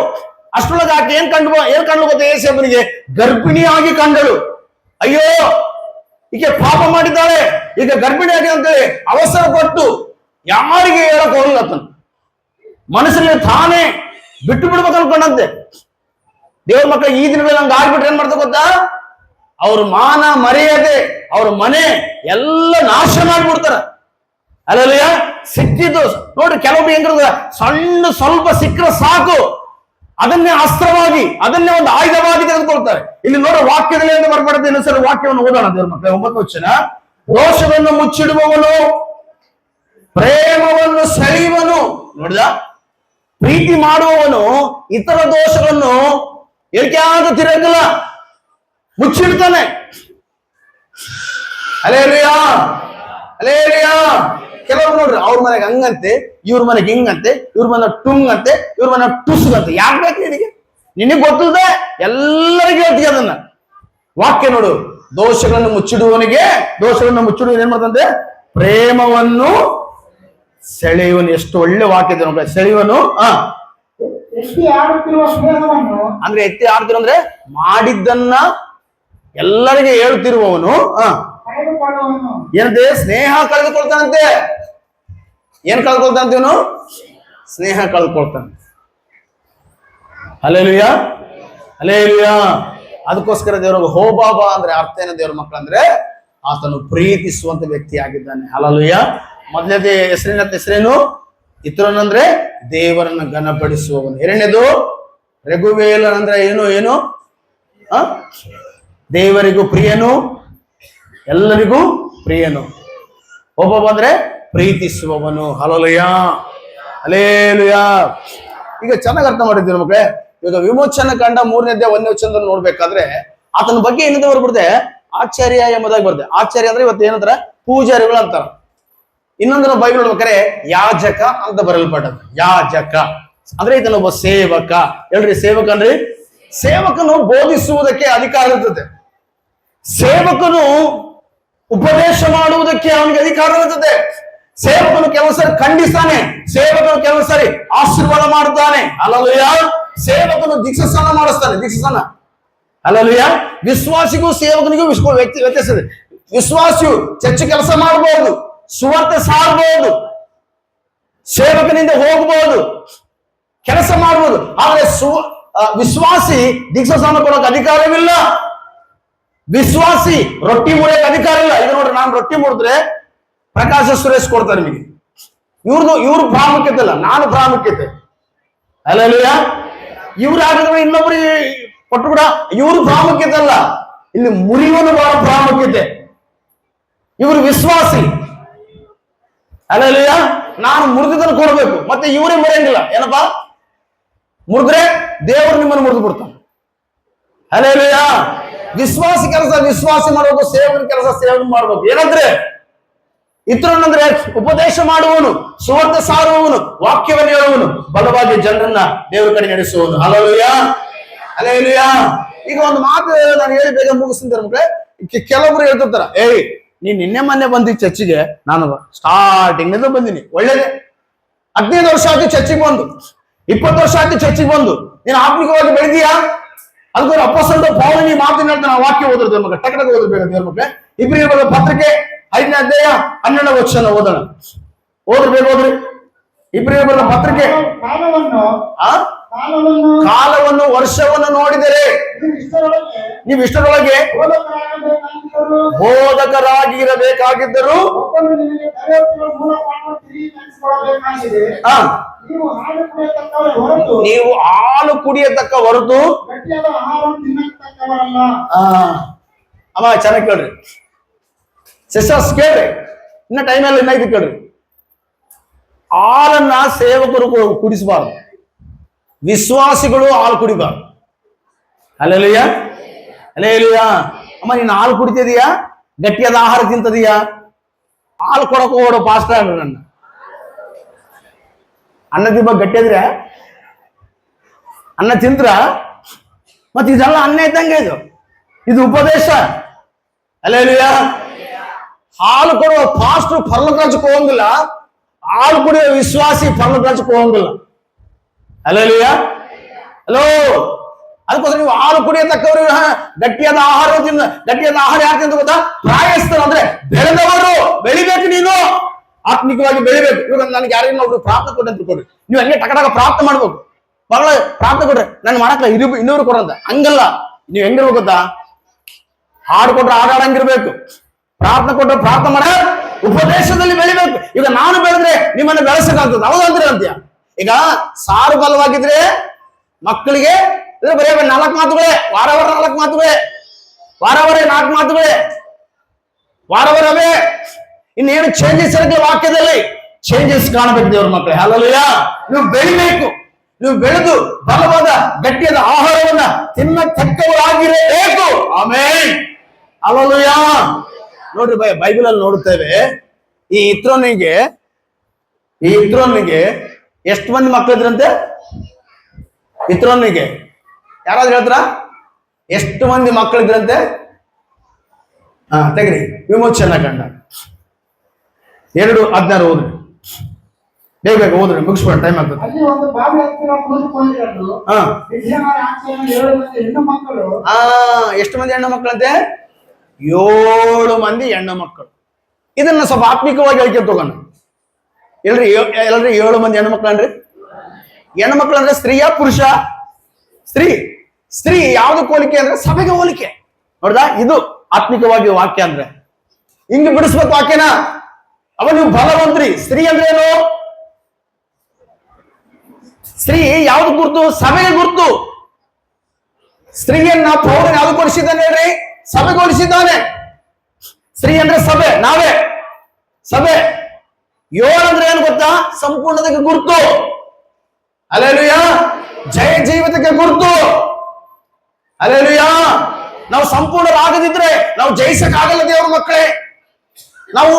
ಅಷ್ಟರೊಳಗೆ ಆಕೆ ಏನ್ ಕಂಡ್ಲು ಗೊತ್ತಾ? ಏಸೇಬನಿಗೆ ಗರ್ಭಿಣಿಯಾಗಿ ಕಂಡಳು. ಅಯ್ಯೋ, ಈಕೆ ಪಾಪ ಮಾಡಿದ್ದಾಳೆ, ಈಗ ಗರ್ಭಿಣಿ ಆಗಿ ಅಂತೇಳಿ ಅವಸರ ಪಟ್ಟು ಯಾರಿಗೆ ಹೇಳಕ್ ಹೋಗಲಿಲ್ಲ. ತನ್ನ ಮನಸ್ಸಲ್ಲಿ ತಾನೇ ಬಿಟ್ಟು ಬಿಡ್ಬೇಕು ಅನ್ಕೊಂಡಂತೆ. ದೇವ್ರ ಮಕ್ಕಳು ಈ ದಿನಗಳಲ್ಲಿ ಹಂಗ ಆಗ್ಬಿಟ್ರೆ ಏನ್ ಮಾಡ್ತಾ ಗೊತ್ತಾ? ಅವ್ರ ಮಾನ ಮರ್ಯಾದೆ, ಅವ್ರ ಮನೆ ಎಲ್ಲ ನಾಶ ಮಾಡ್ಬಿಡ್ತಾರ. ಅಲ್ಲಯ್ಯ, ಸಿಕ್ಕಿದ್ದು ನೋಡ್ರಿ, ಕೆಲವೊಬ್ಬರು ಹೆಂಗಿರೋದ, ಸಣ್ಣ ಸ್ವಲ್ಪ ಸಿಕ್ಕರೆ ಸಾಕು, ಅದನ್ನೇ ಅಸ್ತ್ರವಾಗಿ, ಅದನ್ನೇ ಒಂದು ಆಯುಧವಾಗಿ ತೆಗೆದುಕೊಳ್ತಾರೆ. ಇಲ್ಲಿ ನೋಡ್ರಿ, ವಾಕ್ಯದಲ್ಲಿ ಏನು ಬರ್ಬಾರ್ದು. ಇನ್ನೊಂದ್ಸರಿ ವಾಕ್ಯವನ್ನು ಓದೋಣ. ದೇವ್ರ ಮಕ್ಕಳೇ, 9ನೇ ವಚನ. ದೋಷವನ್ನು ಮುಚ್ಚಿಡುವವನು ಪ್ರೇಮವನ್ನು ಸೆಳೆಯುವನು. ನೋಡಿದ, ಪ್ರೀತಿ ಮಾಡುವವನು ಇತರ ದೋಷವನ್ನು ಏಕೆಯಾದ ತಿರಗಲ್ಲ, ಮುಚ್ಚಿಡ್ತಾನೆ. Hallelujah, hallelujah. ಕೆಲವರು ನೋಡ್ರಿ, ಅವ್ರ ಮನೆಗೆ ಹಂಗಂತೆ, ಇವ್ರ ಮನೆಗೆ ಹಿಂಗಂತೆ, ಇವ್ರ ಮನೆ ಟುಂಗಂತೆ, ಇವ್ರ ಮನೆ ಟುಸ್ಗಂತೆ. ಯಾಕೆ ಬೇಕು ನಿನಗೆ? ನಿನಗೆ ಗೊತ್ತಿದೆ, ಎಲ್ಲರಿಗೂ ಹೇಳ್ತೀವಿ ಅದನ್ನ. ವಾಕ್ಯ ನೋಡು, ದೋಷಗಳನ್ನು ಮುಚ್ಚಿಡುವವನಿಗೆ, ದೋಷಗಳನ್ನು ಮುಚ್ಚಿಡುವ ಏನ್ ಮಾಡ್ತಂತೆ? ಪ್ರೇಮವನ್ನು ಸೆಳೆಯುವನು. ಎಷ್ಟು ಒಳ್ಳೆ ವಾಕ್ಯ ಇದೆ ನೋಡಿ. ಸೆಳೆಯುವನು ಎತ್ತಿ ಆಡುತ್ತಿರುವ ಸ್ನೇಹವನ್ನು, ಅಂದ್ರೆ ಎತ್ತಿ ಆಡ್ತಿರೋ ಅಂದ್ರೆ ಮಾಡಿದ್ದನ್ನ ಎಲ್ಲರಿಗೆ ಹೇಳ್ತಿರುವವನು. ಕಳೆದುಕೊಳ್ಳುವವನು. ಏನಂತೆ? ಸ್ನೇಹ ಕಳೆದುಕೊಳ್ತಾನಂತೆ. ಏನ್ ಕಳ್ಕೊಳ್ತಾನಂತೆ ಇವನು? ಸ್ನೇಹ ಕಳ್ಕೊಳ್ತಾನೆ. Hallelujah, hallelujah. ಅದಕ್ಕೋಸ್ಕರ ದೇವರ ಹೋಬಾಬ ಅಂದ್ರೆ ಅರ್ಥ ಏನು? ದೇವರ ಮಕ್ಕಳಂದ್ರೆ ಆತನು ಪ್ರೀತಿಸುವಂತ ವ್ಯಕ್ತಿ ಆಗಿದ್ದಾನೆ. ಹಲ್ಲೆಲೂಯಾ. ಮೊದಲನೇ ಹೆಸರೇನು? ಇತರನಂದ್ರೆ ದೇವರನ್ನ ಘನಪಡಿಸುವವನು. ಎರಡನೇದು ರಘುವೇಲನ್ ಅಂದ್ರೆ ಏನು? ದೇವರಿಗೂ ಪ್ರಿಯನು, ಎಲ್ಲರಿಗೂ ಪ್ರಿಯನು. ಒಬ್ಬ ಬಂದ್ರೆ ಪ್ರೀತಿಸುವವನು. Hallelujah, hallelujah. ಈಗ ಚೆನ್ನಾಗಿ ಅರ್ಥ ಮಾಡಿದ್ದೀವಿ ಮಕ್ಕಳೇ. ಇವಾಗ ವಿಮೋಚನ ಕಂಡ 3ನೇ ಅಧ್ಯಾಯ 1ನೇ ವಚನದಲ್ಲಿ ನೋಡ್ಬೇಕಾದ್ರೆ ಆತನ ಬಗ್ಗೆ ಏನಿದೆ ಬರ್ಬಿಡ್ದೆ? ಆಚಾರ್ಯ ಎಂಬುದಾಗಿ ಬರ್ತದೆ. ಆಚಾರ್ಯ ಅಂದ್ರೆ ಇವತ್ತು ಏನಂತಾರ? ಪೂಜಾರಿಗಳು ಅಂತಾರ. ಇನ್ನೊಂದರ ಬೈಬಲ್ ನೋಡ್ಬೇಕಾರೆ ಯಾಜಕ ಅಂತ ಬರಲ್ಪಟ್ಟದ್ದು. ಯಾಜಕ ಅಂದ್ರೆ ಇದನ್ನೊಬ್ಬ ಸೇವಕ. ಹೇಳ್ರಿ, ಸೇವಕ ಅನ್ರಿ. ಸೇವಕನು ಬೋಧಿಸುವುದಕ್ಕೆ ಅಧಿಕಾರ ಇರ್ತದೆ. ಸೇವಕನು ಉಪದೇಶ ಮಾಡುವುದಕ್ಕೆ ಅವನಿಗೆ ಅಧಿಕಾರ ಇರ್ತದೆ. ಸೇವಕನು ಕೆಲವು ಸರಿ ಖಂಡಿಸ್ತಾನೆ, ಸೇವಕನು ಕೆಲವು ಸರಿ ಆಶೀರ್ವಾದ ಮಾಡುತ್ತಾನೆ. ಹಲ್ಲೆಲೂಯಾ. ಸೇವಕನು ದೀಕ್ಷಾಸ್ನಾನ ಮಾಡಿಸ್ತಾನೆ, ದೀಕ್ಷಾಸ್ನಾನ. ಹಲ್ಲೆಲೂಯಾ. ವಿಶ್ವಾಸಿಗೂ ಸೇವಕನಿಗೂ ವ್ಯತ್ಯಾಸ ಇದೆ. ವಿಶ್ವಾಸಿಯು ಚರ್ಚ್ ಕೆಲಸ ಮಾಡಬಹುದು, ಸುವಾರ್ತೆ ಸಾರಬಹುದು, ಸೇವಕನಿಂದ ಹೋಗಬಹುದು, ಕೆಲಸ ಮಾಡಬಹುದು. ಆದ್ರೆ ವಿಶ್ವಾಸಿ ದೀಕ್ಷಾಸ್ನಾನ ಕೊಡೋಕೆ ಅಧಿಕಾರವಿಲ್ಲ. ವಿಶ್ವಾಸಿ ರೊಟ್ಟಿ ಮುರಿಯಕ್ಕೆ ಅಧಿಕಾರ ಇಲ್ಲ. ಈಗ ನೋಡ್ರಿ, ನಾನು ರೊಟ್ಟಿ ಮುರಿದ್ರೆ ಪ್ರಕಾಶ ಸುರೇಶ್ ಕೊಡ್ತಾರೆ ನಿಮಗೆ. ಇವ್ರ ಪ್ರಾಮುಖ್ಯತೆ ಇಲ್ಲ, ನಾನು ಪ್ರಾಮುಖ್ಯತೆ. ಹಲ್ಲೆಲೂಯಾ. ಇವ್ರು ಹಾಕಿದ್ರೆ ಇನ್ನೊಬ್ರಿಗೆ ಕೊಟ್ಟು ಕೂಡ ಇವ್ರ ಪ್ರಾಮುಖ್ಯತೆ ಅಲ್ಲ. ಇಲ್ಲಿ ಮುರಿಯುವನು ಬಹಳ ಪ್ರಾಮುಖ್ಯತೆ. ಇವರು ವಿಶ್ವಾಸಿ. ಹಲ್ಲೆಲೂಯಾ. ನಾನು ಮುರಿದನ್ನು ಕೊಡಬೇಕು, ಮತ್ತೆ ಇವರೇ ಮುರಿಯಂಗಿಲ್ಲ. ಏನಪ್ಪಾ? ಮುರಿದ್ರೆ ದೇವರು ನಿಮ್ಮನ್ನು ಮುರಿದು ಬಿಡ್ತಾನೆ. ಹಲ್ಲೆಲೂಯಾ. ವಿಶ್ವಾಸಿ ಕೆಲಸ ವಿಶ್ವಾಸಿ ಮಾಡಬೇಕು, ಸೇವಕನ ಕೆಲಸ ಸೇವನೆ ಮಾಡಬೇಕು. ಏನಂದ್ರೆ ಇತರನಂದ್ರೆ ಉಪದೇಶ ಮಾಡುವವನು, ಸುವಾರ್ತೆ ಸಾರುವವನು, ವಾಕ್ಯವನ್ನು ಹೇಳುವವನು, ಬಲವಾಗಿ ಜನರನ್ನ ದೇವರ ಕಡೆ ನಡೆಸುವವನು. Hallelujah, hallelujah. ಈಗ ಒಂದು ಮಾತು ನಾನು ಹೇಳಿ ಬೇಗ ಮುಗಿಸ್ತಿದ್ದೆ. ಕೆಲವೊಬ್ರು ಹೇಳ್ತಿರ್ತಾರ, ನೀನ್ ನಿನ್ನೆ ಮೊನ್ನೆ ಬಂದಿ ಚರ್ಚಿಗೆ, ನಾನು ಸ್ಟಾರ್ಟಿಂಗ್ ನಿಂದ ಬಂದಿನಿ, ಒಳ್ಳೇದೇ. 15 ವರ್ಷ ಆಯ್ತು ಚರ್ಚಿಗೆ ಬಂದು, 20 ವರ್ಷ ಆಯ್ತು ಚರ್ಚಿಗೆ ಬಂದು, ನೀನು ಆತ್ಮಿಕವಾಗಿ ಬೆಳೆದೀಯಾ? ಅದಕ್ಕೆ ಅಪೊಸ್ತಲ ಪೌಲನು ಈ ಮಾತನ್ನ ಹೇಳ್ತಾನೆ. ವಾಕ್ಯ ಓದಿದ್ರೆ ಮಗ ಟಕಟಕ ಓದಬೇಕು. ದೇವ್ರ ಮಕ್ಕಳೇ, ಇಬ್ರಿಯರ ಪತ್ರಿಕೆ 5ನೇ ಅಧ್ಯಾಯ 12ನೇ ವಚನ ಓದೋಣ. ಓದ್ರಿ. ಇಬ್ರಿಯರ ಪತ್ರಿಕೆ ಕಾಲವನ್ನು ವರ್ಷವನ್ನು ನೋಡಿದರೆ ನೀವು ಇಷ್ಟರೊಳಗೆ ಬೋಧಕರಾಗಿರಬೇಕಾಗಿದ್ದರು ನೀವು ಹಾಲು ಕುಡಿಯತಕ್ಕವರೇ ಹೊರತು ನೀವು ಹಾಲು ಕುಡಿಯತಕ್ಕ ಹೊರತು ಗಟ್ಟಿಯಾದ ಆಹಾರವನ್ನು ತಿನ್ನತಕ್ಕವರಲ್ಲ. ಅಮ್ಮ ಚೆನ್ನಾಗಿ ಕೇಳ್ರಿ ಸಿಸ್ಟರ್ಸ್, ಕೇಳ್ರಿ, ಇನ್ನ ಟೈಮ್ ಎಲ್ಲ ಇನ್ನ ಇದು ಕೇಳ್ರಿ. ಹಾಲನ್ನ ಸೇವಕರು ಕುಡಿಸಬಾರ್ದು, ವಿಶ್ವಾಸಿಗಳು ಹಾಲು ಕುಡಿಬಾರ್ದು. ಅಲ್ಲೆಲ್ಲಯ್ಯ ಅಲ್ಲೆಲ್ಲಯ್ಯ. ಅಮ್ಮ ನೀನು ಹಾಲು ಕುಡಿತಿದೀಯಾ, ಗಟ್ಟಿಯಾದ ಆಹಾರ ತಿಂತದೀಯಾ? ಹಾಲು ಕೊಡಕ್ ಹೋಗೋಡು ಪಾಸ್ಟರ್ ನನ್ನ ಅನ್ನ ತಿಂಬ ಗಟ್ಟಿಯಾದ್ರೆ ಅನ್ನ ತಿಂದ್ರ ಮತ್ತೆ ಇದೆಲ್ಲ ಅನ್ನ ಇದ್ದಂಗೆ ಇದು ಉಪದೇಶ. ಅಲ್ಲೆಲ್ಲಯ್ಯ. ಹಾಲು ಕೊಡುವ ಪಾಸ್ಟರ್ ಪರಲೋಕ ರಾಜ್ಯಕ್ಕೆ ಹೋಗಂಗಿಲ್ಲ, ಹಾಲು ಕುಡಿಯುವ ವಿಶ್ವಾಸಿ ಪರಲೋಕ ರಾಜ್ಯಕ್ಕೆ ಹೋಗಂಗಿಲ್ಲ. ಅಲ್ಲೆಲ್ಲಯ್ಯ. ಹಲೋ, ಅದಕ್ಕೋಸ್ಕರ ನೀವು ಹಾಲು ಕುಡಿಯತಕ್ಕವರು ಗಟ್ಟಿಯಾದ ಆಹಾರ ಗಟ್ಟಿಯಾದ ಆಹಾರ ಯಾಕೆ ಅಂತ ಗೊತ್ತಾ? ಪ್ರಾಯಸ್ಥರು ಅಂದ್ರೆ ಬೆಳೆದವರು. ಬೆಳಿಬೇಕು, ನೀನು ಆತ್ಮಿಕವಾಗಿ ಬೆಳಿಬೇಕು. ಇವಾಗ ನನಗೆ ಯಾರಿಗೂ ಒಬ್ರು ಪ್ರಾಪ್ತ ಕೊಟ್ಟೆ ಅಂತ ಕೊಡ್ರಿ, ನೀವು ಹಂಗೆ ಟಕಟಕ ಪ್ರಾಪ್ತ ಮಾಡ್ಬೇಕು. ಬಹಳ ಪ್ರಾಪ್ತ ಕೊಡ್ರಿ, ನನ್ ಮಾಡಕ್ಲ ಇನ್ನೂರು ಕೊಡಂತ ಹಂಗಲ್ಲ. ನೀವು ಹೆಂಗಿರ್ಬೇಕು ಗೊತ್ತಾ? ಹಾಡು ಕೊಟ್ರೆ ಹಾಡಾಡಂಗಿರ್ಬೇಕು, ಪ್ರಾರ್ಥನೆ ಕೊಟ್ರೆ ಪ್ರಾರ್ಥನೆ ಮಾಡ, ಉಪದೇಶದಲ್ಲಿ ಬೆಳಿಬೇಕು. ಈಗ ನಾನು ಬೆಳೆದ್ರೆ ನಿಮ್ಮನ್ನ ಬೆಳೆಸಕ್ಕಾಗ್ತದೆ, ಹೌದಂದ್ರೆ ಅಂತ್ಯ. ಈಗ ಸಾರು ಬಲವಾಗಿದ್ರೆ ಮಕ್ಕಳಿಗೆ ಬರೀ 4 ಮಾತುಗಳೇ, ವಾರ 4 ಮಾತುಗಳೇ, ವಾರ 4 ಮಾತುಗಳೇ, ವಾರವೇ. ಇನ್ನೇನು ಚೇಂಜಸ್ ಇರಕ್ಕೆ ವಾಕ್ಯದಲ್ಲಿ ಚೇಂಜಸ್ ಕಾಣಬೇಕು ದೇವ್ರ ಮಕ್ಕಳೇ. ಹಲ್ಲೆಲೂಯ. ನೀವು ಬೆಳಿಬೇಕು, ನೀವು ಬೆಳೆದು ಬಲವಾದ ಗಟ್ಟಿಯಾದ ಆಹಾರವನ್ನ ತಿನ್ನತಕ್ಕವರಾಗಿರಬೇಕು. ಆಮೇನ್. ಹಲ್ಲೆಲೂಯ. ನೋಡ್ರಿ ಬೈಬಲ್ ಅಲ್ಲಿ ನೋಡುತ್ತೇವೆ, ಈ ಇತ್ರೋನಿಗೆ ಎಷ್ಟು ಮಂದಿ ಮಕ್ಕಳಿದ್ರಂತೆ? ಇತ್ರೋನಿಗೆ ಯಾರಾದ್ರೂ ಹೇಳ್ತಾರ ಎಷ್ಟು ಮಂದಿ ಮಕ್ಕಳಿದ್ರಂತೆ? ತೆಗ್ರಿ ವಿಮೋಚನಾ ಕಂಡ 2:16 ಓದ್ರಿ, ಬೇಗ ಓದ್ರಿ, ಮುಗಿಸ್ಬೇಡ, ಟೈಮ್ ಆಗ್ತದೆ. ಅಲ್ಲಿ ಒಂದು ಬಾವಿ ಹತ್ತಿರ ಕುಳಿತುಕೊಂಡಿರಲು ಮಿದ್ಯಾನ್ಯರ ಆಚೆಯ 7 ಮಂದಿ ಹೆಣ್ಣು ಮಕ್ಕಳು. ಎಷ್ಟು ಮಂದಿ ಹೆಣ್ಣು ಮಕ್ಕಳಂತೆ? 7 ಮಂದಿ ಹೆಣ್ಣು ಮಕ್ಕಳು. ಇದನ್ನ ಸ್ವಲ್ಪ ಆತ್ಮಿಕವಾಗಿ ಹೇಳ್ಕೊಂತ ಹೋಗೋಣ. ಎಲ್ರಿ 7 ಮಂದಿ ಹೆಣ್ಣು ಮಕ್ಕಳು ಅನ್ರಿ. ಹೆಣ್ಣು ಮಕ್ಕಳು ಅಂದ್ರೆ ಸ್ತ್ರೀಯ ಪುರುಷ? ಸ್ತ್ರೀ ಯಾವ್ದಕ್ಕೆ ಹೋಲಿಕೆ ಅಂದ್ರೆ ಸಭೆಗೆ ಹೋಲಿಕೆ. ನೋಡ್ದಾ, ಇದು ಆತ್ಮಿಕವಾಗಿ ವಾಕ್ಯ ಅಂದ್ರೆ ಹಿಂಗ್ ಬಿಡಿಸ್ಬೇಕು ವಾಕ್ಯನ. ಅವ ನೀವು ಬಲವಂತ್ರಿ. ಸ್ತ್ರೀ ಅಂದ್ರೆ ಏನು? ಸ್ತ್ರೀ ಯಾವ್ದು ಗುರ್ತು? ಸಭೆಗೆ ಗುರ್ತು. ಸ್ತ್ರೀಯನ್ನ ಪೌರನ ಯಾವ್ದು ಕೊಡಿಸಿದ್ದಾನೆ ಹೇಳ್ರಿ? ಸಭೆಗೆ ಹೋಲಿಸಿದ್ದಾನೆ. ಸ್ತ್ರೀ ಅಂದ್ರೆ ಸಭೆ, ನಾವೇ ಸಭೆ. 7 ಅಂದ್ರೆ ಏನು ಗೊತ್ತಾ? ಸಂಪೂರ್ಣತೆಗೆ ಗುರ್ತು. ಹಲ್ಲೆಲೂಯಾ. ಜಯ ಜೀವಿತಕ್ಕೆ ಗುರ್ತು. ಹಲ್ಲೆಲೂಯಾ. ನಾವು ಸಂಪೂರ್ಣರಾಗದಿದ್ರೆ ನಾವು ಜಯಿಸಕ್ಕಾಗಲ್ಲ ದೇವರ ಮಕ್ಕಳೇ. ನಾವು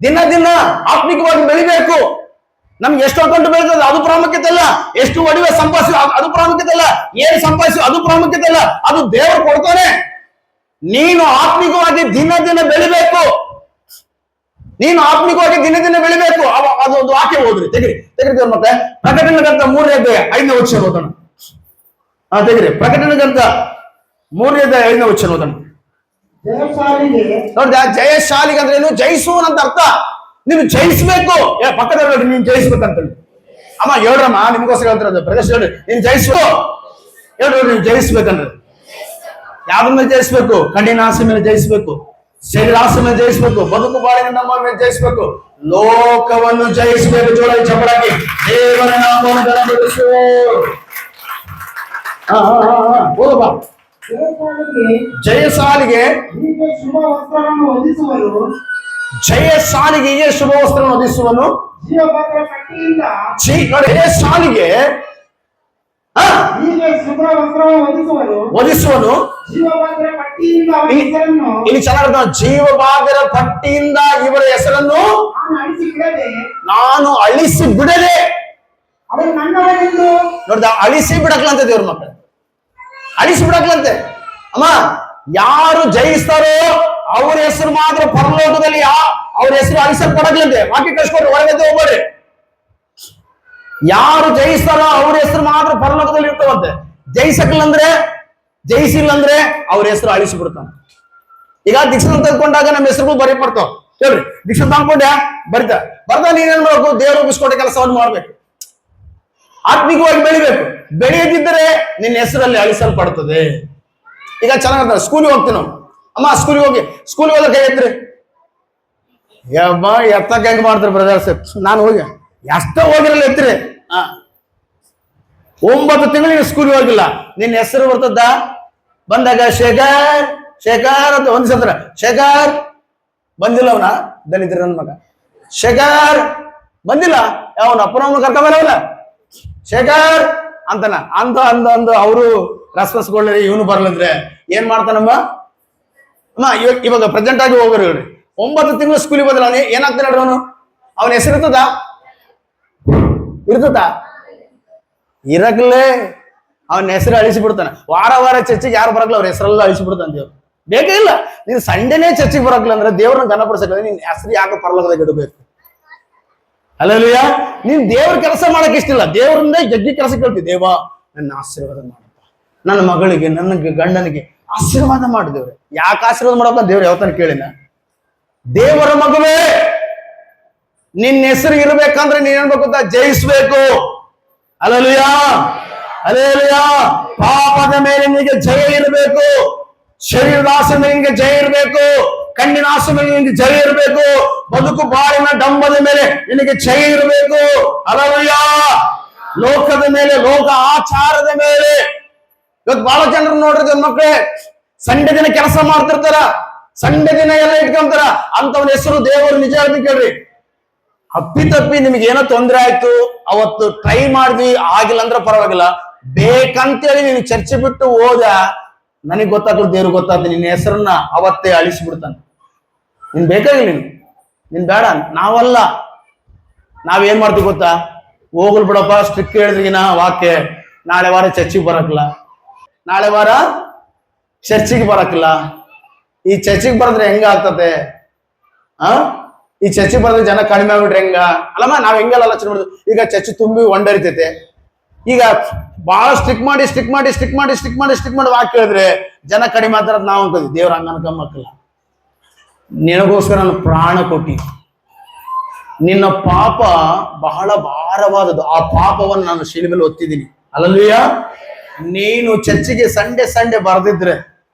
ದಿನ ಆತ್ಮಿಕವಾಗಿ ಬೆಳಿಬೇಕು. ನಮ್ಗೆ ಎಷ್ಟು ಅಕೌಂಟ್ ಬೆಳೆದ ಅದು ಪ್ರಾಮುಖ್ಯತೆ ಅಲ್ಲ, ಎಷ್ಟು ಒಡವೆ ಸಂಪಾದಿಸಿ ಅದು ಪ್ರಾಮುಖ್ಯತೆ ಅಲ್ಲ, ಏನು ಸಂಪಾದಿಸಿ ಅದು ಪ್ರಾಮುಖ್ಯತೆ ಅಲ್ಲ, ಅದು ದೇವರು ಕೊಡ್ತಾನೆ. ನೀನು ಆತ್ಮಿಕವಾಗಿ ದಿನ ಬೆಳಿಬೇಕು. ನೀನು ಆತ್ಮಿಕವಾಗಿ ದಿನ ಬೆಳಿಬೇಕು. ಅದೊಂದು ವಾಕ್ಯ ಓದ್ರಿ, ತೆಗಿರಿ ದೇವ್ರ ಮತ್ತೆ. ಪ್ರಕಟಣೆ ಗ್ರಂಥ 3ನೇ ಅಧ್ಯಾಯ 5ನೇ ವಚನ ಓದೋಣ. ತೆಗಿರಿ ಪ್ರಕಟಣೆ ಗ್ರಂಥ 3ನೇ ಅಧ್ಯಾಯ 5ನೇ ವಚನ ಓದೋಣ. ನೋಡ್ದ, ಜಯಶಾಲಿಗೆ ಅಂದ್ರೆ ಏನು? ಜಯಿಸುವನಂತ ಅರ್ಥ. ನೀನು ಜಯಿಸ್ಬೇಕು. ಪಕ್ಕದಲ್ಲಿ ನೀನು ಜಯಿಸ್ಬೇಕಂತ ಹೇಳಿ. ಅಮ್ಮ ಹೇಳ್ರಮ್ಮ, ನಿಮ್ಗೋಸ್ಕರ ಹೇಳ್ತಾರೆ ಪ್ರದೇಶ ಹೇಳ್ರಿ. ನೀನ್ ಜಯಿಸ್ಬೇಕು ಹೇಳ್ರಿ. ನೀನ್ ಜಯಿಸ್ಬೇಕಂದ್ರೆ ಯಾವ್ದ್ರ ಮೇಲೆ ಜಯಿಸ್ಬೇಕು? ಕಣ್ಣಿನ ಆಸೆ ಮೇಲೆ ಜಯಿಸ್ಬೇಕು, ಶರೀರ ಆಸೆ ಮೇಲೆ ಜಯಿಸ್ಬೇಕು, ಬದುಕು ಬಾಳಿನ ನಮ್ಮ ಮೇಲೆ ಜಯಿಸ್ಬೇಕು, ಲೋಕವನ್ನು ಜಯಿಸ್ಬೇಕು. ಜೋರಾಗಿ ಚಪರಾಗಿ ದೇವರ ನಾಮವನ್ನು ಘನಪಡಿಸು. ಓದಪ್ಪ. ಜಯಶಾಲಿಗೆ ಶುಭ ವಸ್ತ್ರವನ್ನು ಹೊದಿಸುವರು. ಜಯಶಾಲಿಗೆ ಶುಭ ವಸ್ತ್ರವನ್ನು ಹೊದಿಸುವನು. ಜೀವಭದ್ರ ಪಟ್ಟಿಯಿಂದ ಜಯಶಾಲಿಗೆ ಹೊದಿಸುವನು. ಜೀವಭಾಗ್ಯರ ಪಟ್ಟಿಯಿಂದ ಇಲ್ಲಿ ಚೆನ್ನಾಗಿರ್ತ. ಜೀವಭಾಗ್ಯರ ಪಟ್ಟಿಯಿಂದ ಇವರ ಹೆಸರನ್ನು ನಾನು ಅಳಿಸಿ ಬಿಡದೆ. ನೋಡ್ದ, ಅಳಿಸಿ ಬಿಡಕ್ಲಂತೆ ದೇವ್ರ ಮಕ್ಕಳು, ಅಳಿಸಿ ಬಿಡಕ್ಲಂತೆ. ಅಮ್ಮ, ಯಾರು ಜಯಿಸ್ತಾರೋ ಅವ್ರ ಹೆಸರು ಮಾತ್ರ ಪರಲೋಕದಲ್ಲಿ ಅವ್ರ ಹೆಸರು ಅಳಿಸಲ್ಪಡಕ್ಲಂತೆ. ವಾಕ್ಯ ಕಳ್ಸ್ಕೊಡ್ರಿ, ಒಳಗಡೆ ಹೋಗ್ಬೇಡಿ. ಯಾರು ಜಯಿಸ್ತಾರೋ ಅವ್ರ ಹೆಸರು ಮಾತ್ರ ಪರಲೋಕದಲ್ಲಿ ಇರ್ತವಂತೆ. ಜಯಿಸಿಲ್ಲ ಅಂದ್ರೆ ಅವ್ರ ಹೆಸರು ಅಳಿಸಿ ಬಿಡ್ತಾನೆ. ಈಗ ದೀಕ್ಷೆ ತೆಗೆದುಕೊಂಡಾಗ ನಮ್ಮ ಹೆಸರುಗಳು ಬರೀಪಡ್ತಾವ. ಹೇಳ್ರಿ, ದೀಕ್ಷೆ ತಗೊಂಡ್ಕೊಂಡ್ಯಾ ಬರ್ತಾ ನೀನೇನ್ ಮಾಡ್ಬೇಕು? ದೇವರು ಒಪ್ಪಿಸ್ಕೊಟ್ಟ ಕೆಲಸವನ್ನು ಮಾಡ್ಬೇಕು. ಆತ್ಮಿಕವಾಗಿ ಬೆಳಿಬೇಕು. ಬೆಳೆಯದಿದ್ದರೆ ನಿನ್ನ ಹೆಸರಲ್ಲಿ ಅಳಿಸಲ್ಪಡ್ತದೆ. ಈಗ ಚೆನ್ನಾಗಿರ್ತಾರೆ. ಸ್ಕೂಲಿಗೆ ಹೋಗ್ತೀವಿ ನಾವು. ಅಮ್ಮ ಸ್ಕೂಲಿಗೆ ಹೋದ್ರೆ ಕೈ ಎತ್ರಿ. ಎತ್ತಕ್ಕೆ ಹೆಂಗ್ ಮಾಡ್ತಾರೆ ಬ್ರದರ್ಸ್? ನಾನು ಹೋಗಿ ಎಷ್ಟ ಹೋಗಿರಲ್ಲ ಎತ್ತಿರಿ. 9 ತಿಂಗಳಿಗೆ ಸ್ಕೂಲ್ಗೆ ಹೋಗಿಲ್ಲ, ನಿನ್ನ ಹೆಸರು ಬರ್ತದ? ಬಂದಾಗ ಶೇಖರ್ ಶೇಖರ್ ಅಂತ ಒಂದ್ಸಂದ್ರ ಶೇಖರ್ ಬಂದಿಲ್ಲ. ಅವನ ದಲಿತರ ನನ್ನ ಮಗ ಶೇಖರ್ ಬಂದಿಲ್ಲ, ಅವನ ಅಪ್ಪನವನ್ನ ಕರ್ಕೊಂಬರಲ್ಲ ಶೇಖರ್ ಅಂತನ ಅಂದ ಅಂದ ಅಂದ ಅವರು ರೆಸ್ಪಾನ್ಸ್ ಕೊಡ್ಲಿ, ಇವನು ಬರ್ಲಂದ್ರೆ ಏನ್ ಮಾಡ್ತಾನಮ್ಮ? ಅಮ್ಮ ಇವಾಗ ಪ್ರೆಸೆಂಟ್ ಆಗಿ ಹೋಗೋರು ಹೇಳ್ರಿ, 9 ತಿಂಗಳು ಸ್ಕೂಲಿಗೆ ಬಂದಿಲ್ಲ, ಅವನು ಏನಾಗ್ತಾನೆ ಹೇಳ್ರಿ? ಅವನ ಹೆಸರು ಇರ್ತದ? ಇರಕ್ಲೇ ಅವನ ಹೆಸರು ಅಳಿಸಿಬಿಡ್ತಾನೆ. ವಾರ ವಾರ ಚರ್ಚಿಗೆ ಯಾರು ಬರಕ್ಲ ಅವ್ರ ಹೆಸರೆಲ್ಲ ಅಳಿಸಿಬಿಡ್ತಾನೆ ದೇವ್ರು. ಬೇಕೇ ಇಲ್ಲ, ನೀನ್ ಸಂಡೇನೇ ಚರ್ಚಿಗೆ ಬರಕ್ಲ ಅಂದ್ರೆ ದೇವ್ರನ್ನ ಘನಪಡಿಸಕ್ಕೆ ನಿನ್ ಹೆಸರು ಯಾಕೆ ಪರಲೋಕದಾಗ ಇಡಬೇಕು? ಅಲ್ಲಲ್ಲಿಯ ನೀನ್ ದೇವ್ರ ಕೆಲಸ ಮಾಡಕ್ ಇಷ್ಟಿಲ್ಲ, ದೇವ್ರಿಂದ ಜಗ್ಗಿ ಕೆಲಸ ಕೇಳ್ತಿ. ದೇವ ನನ್ನ ಆಶೀರ್ವಾದ ಮಾಡಪ್ಪ, ನನ್ನ ಮಗಳಿಗೆ ನನ್ನ ಗಂಡನಿಗೆ ಆಶೀರ್ವಾದ ಮಾಡಿದೇವ್ರೆ. ಯಾಕೆ ಆಶೀರ್ವಾದ ಮಾಡಪ್ಪ ದೇವ್ರು ಯಾವತ್ತನ ಕೇಳಿನ? ದೇವರ ಮಗುವೇ, ನಿನ್ನ ಹೆಸರು ಇರ್ಬೇಕಂದ್ರೆ ನೀನ್ ಏನ್ಬೇಕು ಗೊತ್ತಾ? ಜಯಿಸ್ಬೇಕು. ಅಲ್ಲಲ್ಲಿಯ ಅಲ್ಲೇಲುಯ. ಪಾಪದ ಮೇಲೆ ನಿನಗೆ ಜಯ ಇರಬೇಕು, ಶರೀರದ ಆಸೆ ಮೇಲೆ ನಿನಗೆ ಜಯ ಇರಬೇಕು, ಕಣ್ಣಿನ ಆಸೆ ಮೇಲೆ ನಿನಗೆ ಜಯ ಇರಬೇಕು, ಬದುಕು ಬಾಳಿನ ಡಂಬದ ಮೇಲೆ ನಿನಗೆ ಜಯ ಇರಬೇಕು. ಅಲ್ಲಲ್ಲಿಯ ಲೋಕದ ಮೇಲೆ, ಲೋಕ ಆಚಾರದ ಮೇಲೆ. ಇವತ್ತು ಬಹಳ ಜನರು ನೋಡ್ರಿ ಮಕ್ಕಳೇ, ಸಂಡೆ ದಿನ ಕೆಲಸ ಮಾಡ್ತಿರ್ತಾರ, ಸಂಡೆ ದಿನ ಎಲ್ಲ ಇಟ್ಕೊಂತಾರ, ಅಂತವನ ಹೆಸರು ದೇವರು ನಿಜ ಅಂತ ಕೇಳ್ರಿ. ಅಪ್ಪಿತಪ್ಪಿ ನಿಮ್ಗೆ ಏನೋ ತೊಂದರೆ ಆಯ್ತು, ಅವತ್ತು ಟ್ರೈ ಮಾಡಿದ್ವಿ, ಆಗಿಲ್ಲ ಅಂದ್ರೆ ಪರವಾಗಿಲ್ಲ, ಬೇಕಂತೇಳಿ ನೀನು ಚರ್ಚೆ ಬಿಟ್ಟು ಹೋದ, ನನಗ್ ಗೊತ್ತಾಗ್ಲಿ ದೇವ್ರು ಗೊತ್ತಾಗ್ತದೆ, ನಿನ್ನ ಹೆಸರನ್ನ ಅವತ್ತೇ ಅಳಿಸ್ಬಿಡ್ತಾನೆ. ನೀನ್ ಬೇಕಾಗಿಲ್ಲ, ನೀನ್ ಬೇಡ. ನಾವಲ್ಲ, ನಾವೇನ್ ಮಾಡ್ತೀವಿ ಗೊತ್ತಾ? ಹೋಗ್ಲ್ ಬಿಡಪ್ಪ, ಸ್ಟ್ರಿಕ್ ಹೇಳಿದ್ರಿಗಿನ ವಾಕ್ಯ, ನಾಳೆ ವಾರ ಚರ್ಚಿಗೆ ಬರಕ್ಲ, ನಾಳೆ ವಾರ ಚರ್ಚಿಗೆ ಬರಕ್ಲ. ಈ ಚರ್ಚಿಗೆ ಬರದ್ರೆ ಹೆಂಗ ಆಗ್ತದೆ? ಈ ಚರ್ಚೆ ಬರೋದ್ರೆ ಜನ ಕಡಿಮೆ ಆಗ್ಬಿಟ್ರೆ ಹೆಂಗ? ಅಲ್ಲಮ್ಮ, ನಾವ್ ಹೆಂಗೆಲ್ಲ ಆಲೋಚನೆ ಮಾಡುದು. ಈಗ ಚರ್ಚೆ ತುಂಬಿ ಒಂಡರಿತೈತೆ, ಈಗ ಬಹಳ ಸ್ಟಿಕ್ ಮಾಡಿ ವಾಕ್ಯ ಹೇಳಿದ್ರೆ ಜನ ಕಡಿಮೆ ಆಗ್ತಾರ. ನಾವು ಅನ್ಕೋದ್ವಿ ದೇವ್ರ ಹಂಗ ಅನ್ಕೊಂಬಕ್ಕಲ್ಲ. ನಿನಗೋಸ್ಕರ ನಾನು ಪ್ರಾಣ ಕೊಟ್ಟಿ, ನಿನ್ನ ಪಾಪ ಬಹಳ ಭಾರವಾದದ್ದು, ಆ ಪಾಪವನ್ನು ನಾನು ಶಿಲುಬೆಯಲ್ಲಿ ಒತ್ತಿದ್ದೀನಿ. ಅಲ್ಲಲ್ಲಿಯ ನೀನು ಚರ್ಚಿಗೆ ಸಂಡೆ ಬರೆದಿದ್ರೆ,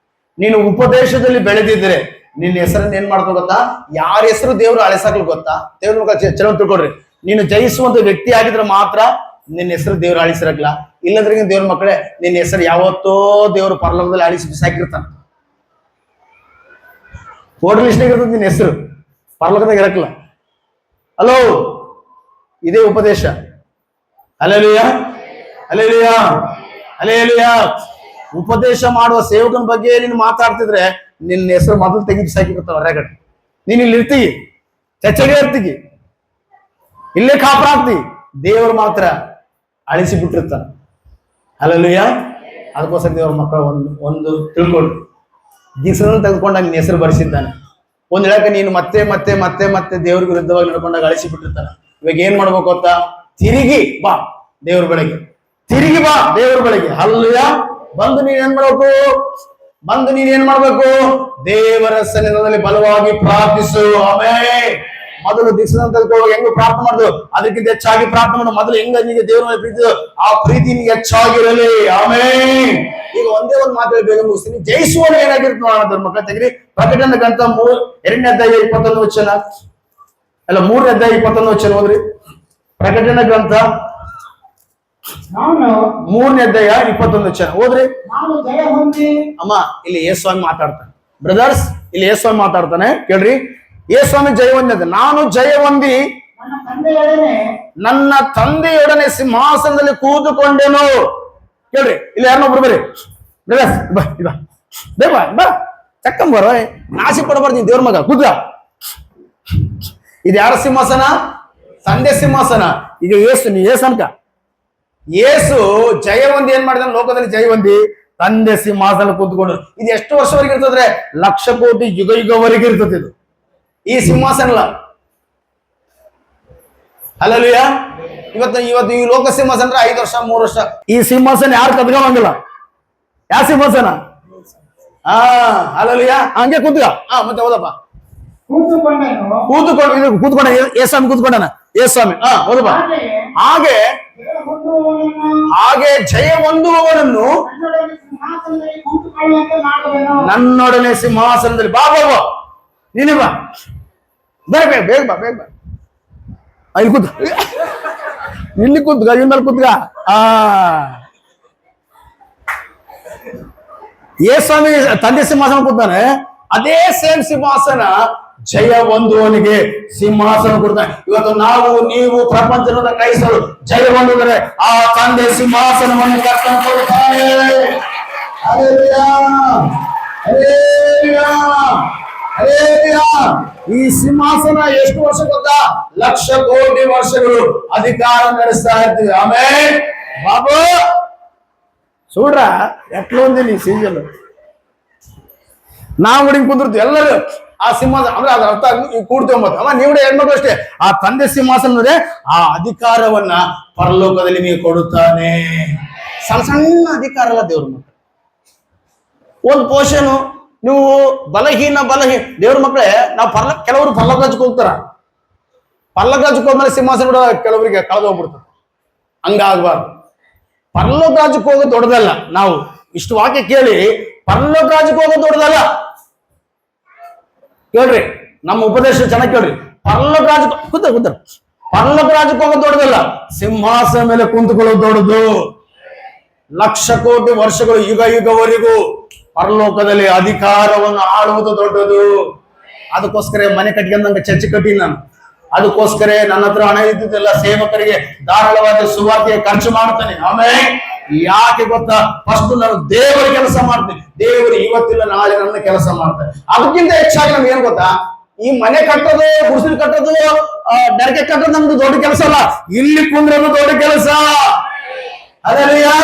ನೀನು ಉಪದೇಶದಲ್ಲಿ ಬೆಳೆದಿದ್ರೆ, ನಿನ್ನ ಹೆಸರನ್ನ ಏನ್ ಮಾಡ್ಕೊ ಗೊತ್ತಾ? ಯಾರ ಹೆಸರು ದೇವ್ರು ಅಳಿಸಕ್ಲು ಗೊತ್ತಾ? ದೇವ್ರ ಚಲೋ ತಿಳ್ಕೊಡ್ರಿ. ನೀನು ಜಯಿಸುವಂತ ವ್ಯಕ್ತಿ ಆಗಿದ್ರೆ ಮಾತ್ರ ನಿನ್ನ ಹೆಸರು ದೇವ್ರು ಅಳಿಸಿರಕ್ಲ. ಇಲ್ಲಂದ್ರೆ ದೇವ್ರ ಮಕ್ಕಳೇ, ನಿನ್ನ ಹೆಸರು ಯಾವತ್ತೋ ದೇವ್ರು ಪರಲೋಕದಲ್ಲಿ ಅಳಿಸಿ ಬಿಸಾಕಿರ್ತಾನ. ಫೋಟೋ ಲಿಸ್ಟ್ ಇರ್ತದೆ ನಿನ್ನ ಹೆಸರು, ಪರಲೋಕದಾಗ ಇರಕ್ಲ. ಹಲೋ, ಇದೇ ಉಪದೇಶ. ಅಲ್ಲೇಲುಯ ಅಲ್ಲೇಲುಯ ಅಲ್ಲೇಲುಯ. ಉಪದೇಶ ಮಾಡುವ ಸೇವಕನ ಬಗ್ಗೆ ನೀನು ಮಾತಾಡ್ತಿದ್ರೆ ನಿನ್ನ ಹೆಸರು ಮೊದಲು ತೆಗೆದು ಸಾಕಿರ್ತಾವ ಹೊರಗಡೆ. ನೀನ್ ಇಲ್ಲಿ ಇರ್ತೀಗಿ, ಚರ್ಚೆಗೆ ಇರ್ತೀಗಿ, ಇಲ್ಲೇ ಕಾಪರಾಗ್ತಿ, ದೇವರು ಮಾತ್ರ ಅಳಿಸಿ ಬಿಟ್ಟಿರ್ತಾನೆ. ಅಲ್ಲಲ್ಲುಯ್ಯ. ಅದಕ್ಕೋಸ್ಕರ ದೇವ್ರ ಮಕ್ಕಳು ಒಂದು ತಿಳ್ಕೊಳ್ರಿ, ದೀಕ್ಷೆಯನ್ನು ತೆಗೆದುಕೊಂಡಾಗ ನಿನ್ನ ಹೆಸರು ಬರೆಸಿದ್ದಾನೆ. ಒಂದ್ ಹೇಳಕ್ಕೆ ನೀನು ಮತ್ತೆ ದೇವ್ರ ವಿರುದ್ಧವಾಗಿ ನಡ್ಕೊಂಡಾಗ ಅಳಿಸಿ ಬಿಟ್ಟಿರ್ತಾನೆ. ಇವಾಗ ಏನ್ ಮಾಡ್ಬೇಕು ಅಂತ? ತಿರುಗಿ ಬಾ ದೇವ್ರ ಬಳಿಗೆ, ತಿರುಗಿ ಬಾ ದೇವ್ರ ಬಳಿಗೆ. ಅಲ್ಲಯ್ಯ, ಬಂದು ನೀನ್ ಏನ್ ಮಾಡ್ಬೇಕು? ದೇವರ ಸನ್ನಿಧಾನದಲ್ಲಿ ಬಲವಾಗಿ ಪ್ರಾರ್ಥಿಸು. ಆಮೆನ್. ಮೊದಲು ದೀಕ್ಷೆಯನ್ನು ತೆಗೆದುಕೊಳ್ಳುವಾಗ ಹೆಂಗ ಪ್ರಾರ್ಥನೆ ಮಾಡುದು, ಅದಕ್ಕಿಂತ ಹೆಚ್ಚಾಗಿ ಪ್ರಾರ್ಥನೆ ಮಾಡು. ಮೊದಲು ಹೆಂಗ ನಿನಗೆ ದೇವರ ಮೇಲೆ ಪ್ರೀತಿ, ಆ ಪ್ರೀತಿ ನಿನಗೆ ಹೆಚ್ಚಾಗಿರಲಿ. ಆಮೆನ್. ಈಗ ಒಂದೇ ಒಂದು ಮಾತು ಬೇಗ ಮುಗಿಸ್ತೀನಿ. ಜಯಿಸುವನು ಏನಾಗಿರುತ್ತೆ ನೋಡೋಣ ಮಕ್ಕಳ. ತೆಗಿರಿ ಪ್ರಕಟಣೆ ಗ್ರಂಥ 2ನೇ ಅಧ್ಯಾಯ 21 ವಚನ, ಅಲ್ಲ 3ನೇ ಅಧ್ಯಾಯ 21 ವಚನ ಓದ್ರಿ. ಪ್ರಕಟಣೆ ಗ್ರಂಥ 3ನೇ ಅಧ್ಯಾಯ 21 ವಚನ ಓದ್ರಿ. ಅಮ್ಮ, ಇಲ್ಲಿ ಯೇಸುಸ್ವಾಮಿ ಮಾತಾಡ್ತಾನೆ. ಬ್ರದರ್ಸ್, ಇಲ್ಲಿ ಯೇಸುಸ್ವಾಮಿ ಮಾತಾಡ್ತಾನೆ, ಕೇಳ್ರಿ. ಯೇಸುಸ್ವಾಮಿ ಜಯ ಹೊಂದಿದ್ದ. ನಾನು ಜಯ ಹೊಂದಿ ನನ್ನ ತಂದೆಯೊಡನೆ ಸಿಂಹಾಸನದಲ್ಲಿ ಕೂತುಕೊಂಡೆನು. ಕೇಳ್ರಿ, ಇಲ್ಲಿ ಯಾರನ್ನೊಬ್ರು ಬರ್ರಿ. ಬ್ರದರ್ಸ್ ಬಾ ಚಕ್ಕಂಬರ, ನಾಸಿ ಪಡಬಾರ್ದು ದೇವ್ರ ಮಗ, ಕೂತ. ಇದು ಯಾರ ಸಿಂಹಾಸನ? ತಂದೆ ಸಿಂಹಾಸನ. ಈಗ ಏಸು ಅನ್ಕ. ಯೇಸು ಜಯ ಹೊಂದಿ ಏನ್ ಮಾಡಿದ? ಲೋಕದಲ್ಲಿ ಜಯ ಹೊಂದಿ ತಂದೆ ಸಿಂಹಾಸನ ಕೂತ್ಕೊಂಡು. ಇದು ಎಷ್ಟು ವರ್ಷವರೆಗೆ ಇರ್ತದ್ರೆ? 1,00,000 ಕೋಟಿ ಯುಗವರೆಗೆ ಇರ್ತದೆ ಇದು, ಈ ಸಿಂಹಾಸನ ಅಲ್ಲ. ಹಲ್ಲೆಲೂಯ. ಇವತ್ತು ಈ ಲೋಕ ಸಿಂಹಾಸನ 5 ವರ್ಷ 3 ವರ್ಷ. ಈ ಸಿಂಹಾಸನ ಯಾರು ಕದ್ಕೊಂಬಂಗಿಲ್ಲ. ಯಾವ ಸಿಂಹಾಸನ? ಹಲ್ಲೆಲೂಯ. ಹಂಗೆ ಕೂತ್ಕ. ಮತ್ತೆ ಹೌದಪ್ಪ, ಕೂತ್ಕೊಂಡ ಯೇಸ್ವಾಮಿ ಕೂತ್ಕೊಂಡನ. ಯೇಸ್ವಾಮಿ ಹೌದಪ್ಪ. ಹಾಗೆ ಜಯ ಹೊಂದುವವನನ್ನು ನನ್ನೊಡನೆ ಸಿಂಹಾಸನದಲ್ಲಿ ಬಾ ನೀನೇ ಬಾ, ಬೇಗ ಬಾ ಇಲ್ಲಿ ಕೂತು. ಇಲ್ಲಿ ಕೂತ್ಗ ಇವ್ ಮೇಲೆ ಕೂತ್ಗ. ಏ ಸ್ವಾಮಿ ತಂದೆ ಸಿಂಹಾಸನ ಕೂತಾನೆ, ಅದೇ ಸೇಮ್ ಸಿಂಹಾಸನ ಜಯ ಹೊಂದುವನಿಗೆ ಸಿಂಹಾಸನ ಕೊಡ್ತಾನೆ. ಇವತ್ತು ನಾವು ನೀವು ಪ್ರಪಂಚದ ಕ್ರೈಸ್ತರು ಜಯ ಹೊಂದಿದರೆ ಆ ತಂದೆ ಸಿಂಹಾಸನವನ್ನು ಕರ್ತನು ಕೊಡ್ತಾನೆ. Hallelujah, hallelujah, hallelujah. ಈ ಸಿಂಹಾಸನ ಎಷ್ಟು ವರ್ಷ ಗೊತ್ತಾ? 1,00,000 ಕೋಟಿ ವರ್ಷಗಳು ಅಧಿಕಾರ ನಡೆಸ್ತಾ ಇರ್ತೀವಿ. ಆಮೇಲೆ ಬಾಬು చూಡ್ರ ఎట్లా ఉంది నీ సీజన్. ನಾವು ಹುಡುಗಿ ಕುಂದಿರ್ತೀವಿ ಎಲ್ಲರೂ ಆ ಸಿಂಹಾಸನ ಅಂದ್ರೆ ಅದ್ರ ಅರ್ಥ ಕೂಡ್ತೀವಿ ಮತ್ತೆ. ಅಮ್ಮ ನೀವು ಹೆಣ್ಮಕ್ಳು ಅಷ್ಟೇ, ಆ ತಂದೆ ಸಿಂಹಾಸನ ಅಂದ್ರೆ ಆ ಅಧಿಕಾರವನ್ನ ಪರಲೋಕದಲ್ಲಿ ನೀವು ಕೊಡುತ್ತಾನೆ. ಸಣ್ಣ ಸಣ್ಣ ಅಧಿಕಾರ ಅಲ್ಲ ದೇವ್ರ ಮಕ್ಕಳು. ಒಂದು ಪೋಷನು ನೀವು ಬಲಹೀನ ದೇವ್ರ ಮಕ್ಕಳೇ, ನಾವು ಕೆಲವರು ಪರ್ಲೋಕ ರಾಜ್ಯಕ್ಕೆ ಹೋಗ್ತಾರ. ಪರ್ಲೋಕ ರಾಜ್ಯಕ್ಕೆ ಹೋದ್ಮೇಲೆ ಸಿಂಹಾಸನ ಕೂಡ ಕೆಲವರಿಗೆ ಕಳೆದೋಗ್ಬಿಡ್ತಾರೆ. ಹಂಗಾಗ್ಬಾರ್ದು. ಪರಲೋಕ ರಾಜ್ಯಕ್ಕೆ ಹೋಗೋದು ದೊಡ್ಡದಲ್ಲ. ನಾವು ಇಷ್ಟು ವಾಕ್ಯ ಕೇಳಿ ಪರಲೋಕ ರಾಜ್ಯಕ್ಕೆ ಹೋಗೋದು ದೊಡ್ಡದಲ್ಲ. ಕೇಳ್ರಿ, ನಮ್ಮ ಉಪದೇಶ ಚೆನ್ನಾಗಿ ಕೇಳ್ರಿ. ಪರಲೋಕ ರಾಜ್ಯಕ್ಕೆ ಪರಲೋಕ ರಾಜ್ಯಕ್ಕೆ ಹೋಗೋದು ದೊಡ್ಡದಲ್ಲ, ಸಿಂಹಾಸನ ಮೇಲೆ ಕುಂತುಕೊಳ್ಳೋದು ದೊಡ್ಡದು. 1,00,000 ಕೋಟಿ ವರ್ಷಗಳು ಯುಗವರೆಗೂ ಪರಲೋಕದಲ್ಲಿ ಅಧಿಕಾರವನ್ನು ಆಳುವುದು ದೊಡ್ಡದು. ಅದಕ್ಕೋಸ್ಕರ ಮನೆ ಕಟ್ಕೊಂಡಂಗೆ ಚರ್ಚ್ ಕಟ್ಟಿ ನಾನು. ಅದಕ್ಕೋಸ್ಕರ ನನ್ನ ಹತ್ರ ಹಣ ಇದ್ದಿದ್ದೆಲ್ಲ ಸೇವಕರಿಗೆ ಧಾರಾಳವಾದ ಸುವಾರ್ತೆಗೆ ಖರ್ಚು ಮಾಡ್ತಾನೆ. ಆಮೇಲೆ ಯಾಕೆ ಗೊತ್ತಾ? ಫಸ್ಟ್ ನಾನು ದೇವರ ಕೆಲಸ ಮಾಡ್ತೀನಿ. ದೇವರು ಇವತ್ತಿಲ್ಲ ನಾಳೆ ನನ್ನ ಕೆಲಸ ಮಾಡ್ತಾರೆ. ಅದಕ್ಕಿಂತ ಹೆಚ್ಚಾಗಿ ನಮ್ಗೆ ಏನ್ ಗೊತ್ತಾ? ಈ ಮನೆ ಕಟ್ಟೋದು, ಗುಡಿಸಲು ಕಟ್ಟೋದು, ಡರ್ಗೆ ಕಟ್ಟೋದು ನಮ್ದು ದೊಡ್ಡ ಕೆಲಸ ಅಲ್ಲ. ಇಲ್ಲಿ ಕುಂದ್ರೋದು ದೊಡ್ಡ ಕೆಲಸ. ಹಲ್ಲೆಲೂಯಾ.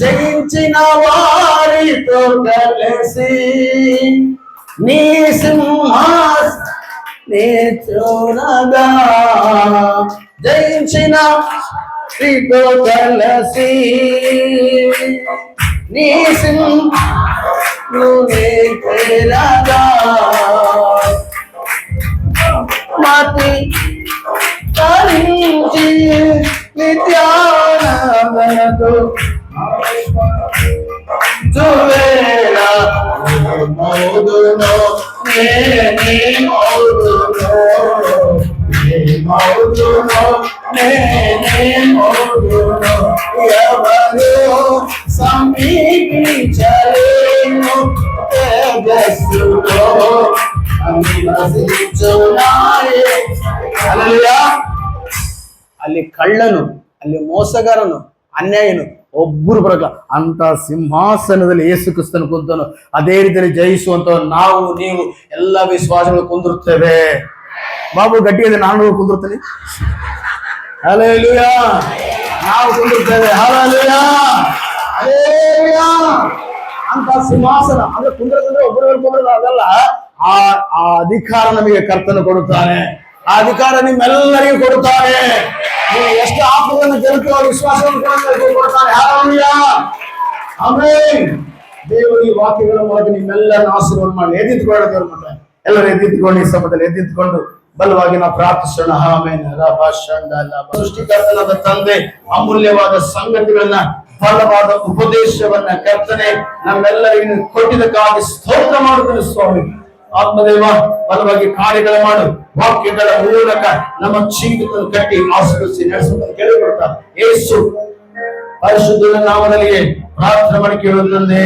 ಜయించిన వారితో కలిసి నీ సింహాసనే చూడగా, జయించిన వారితో కలిసి నీ సింహాసనే చేరగా, మతి తరించి నిత్యానందతో జువేల మౌదునో నేని మౌదునో ఎవరు సమీపించలేను తేజస్సులో నివసించునాయే. హల్లెలూయా. ಅಲ್ಲಿ ಕಳ್ಳನು, ಅಲ್ಲಿ ಮೋಸಗಾರನು, ಅನ್ಯಾಯನು ಒಬ್ಬರು ಬರಲ್ಲ. ಅಂತ ಸಿಂಹಾಸನದಲ್ಲಿ ಯೇಸು ಕ್ರಿಸ್ತನು ಕುಂತನು. ಅದೇ ರೀತಿಯಲ್ಲಿ ಜಯಿಸುವಂತ ನಾವು ನೀವು ಎಲ್ಲ ವಿಶ್ವಾಸಗಳು ಕುಂದಿರುತ್ತೇವೆ. ಬಾಬು ಗಟ್ಟಿಗೆ ನಾನು ಕುಂದಿರ್ತೇನೆ. ಹಲ್ಲೆಲೂಯಾ. ನಾವು ಕುಂದಿರ್ತೇವೆ. Hallelujah, hallelujah. ಅಂತ ಸಿಂಹಾಸನ ಅಂದ್ರೆ ಕುಂದ್ರದಂದ್ರೆ ಒಬ್ಬರವರು ಕುಂದ್ರದ ಅದಲ್ಲ. ಆ ಅಧಿಕಾರ ನಮಗೆ ಕರ್ತನು ಕೊಡುತ್ತಾನೆ. ಆ ಅಧಿಕಾರ ನಿಮ್ಮೆಲ್ಲರಿಗೂ ಕೊಡುತ್ತಾರೆ. ನೀವು ಎಷ್ಟು ಆತ್ಮವನ್ನು ಗೆಲ್ತೀವೋ ವಿಶ್ವಾಸವನ್ನು ಕೊಡುತ್ತಾರೆ. Hallelujah, amen. ದೇವರು ಈ ವಾಕ್ಯಗಳ ಮೂಲಕ ನಿಮ್ಮೆಲ್ಲರನ್ನು ಆಶೀರ್ವಾದ ಮಾಡಿ. ಎದ್ದಿತ್ಕೊಳ್ಳೋಣ ದೇವರ ಮಕ್ಕಳೇ, ಎಲ್ಲರೂ ಎದ್ದಿತ್ಕೊಂಡು ಈ ಸಮಯದಲ್ಲಿ ಎದ್ದಿತ್ಕೊಂಡು ಬಲವಾಗಿ ನಾವು ಪ್ರಾರ್ಥಿಸೋಣ. ಆಮೆನ್. ಸೃಷ್ಟಿಕರ್ತನಾದ ತಂದೆ ಅಮೂಲ್ಯವಾದ ಸಂಗತಿಗಳನ್ನ, ಬಲವಾದ ಉಪದೇಶವನ್ನ ಕರ್ತನೆ ನಮ್ಮೆಲ್ಲರಿಗೂ ಕೊಟ್ಟಿದ್ದಕ್ಕಾಗಿ ಸ್ತೋತ್ರ ಮಾಡುತ್ತೇನೆ ಸ್ವಾಮಿ. ಆತ್ಮದೇವ, ಬಲವಾಗಿ ಕಾರ್ಯಗಳ ಮಾಡು. ವಾಕ್ಯಗಳ ಮೂಲಕ ನಮ್ಮ ಜೀವಿತ ಕಟ್ಟಿ ಆಶೀರ್ವದಿಸಿ ನಡೆಸುವಂತ ಕೇಳಿಕೊಡ್ತಾ ಯೇಸು ಪರಿಶುದ್ಧ ನಾಮದಲ್ಲಿ ಪ್ರಾರ್ಥನೆ ಮಾಡಿ ಕೇಳುತ್ತಂದೆ.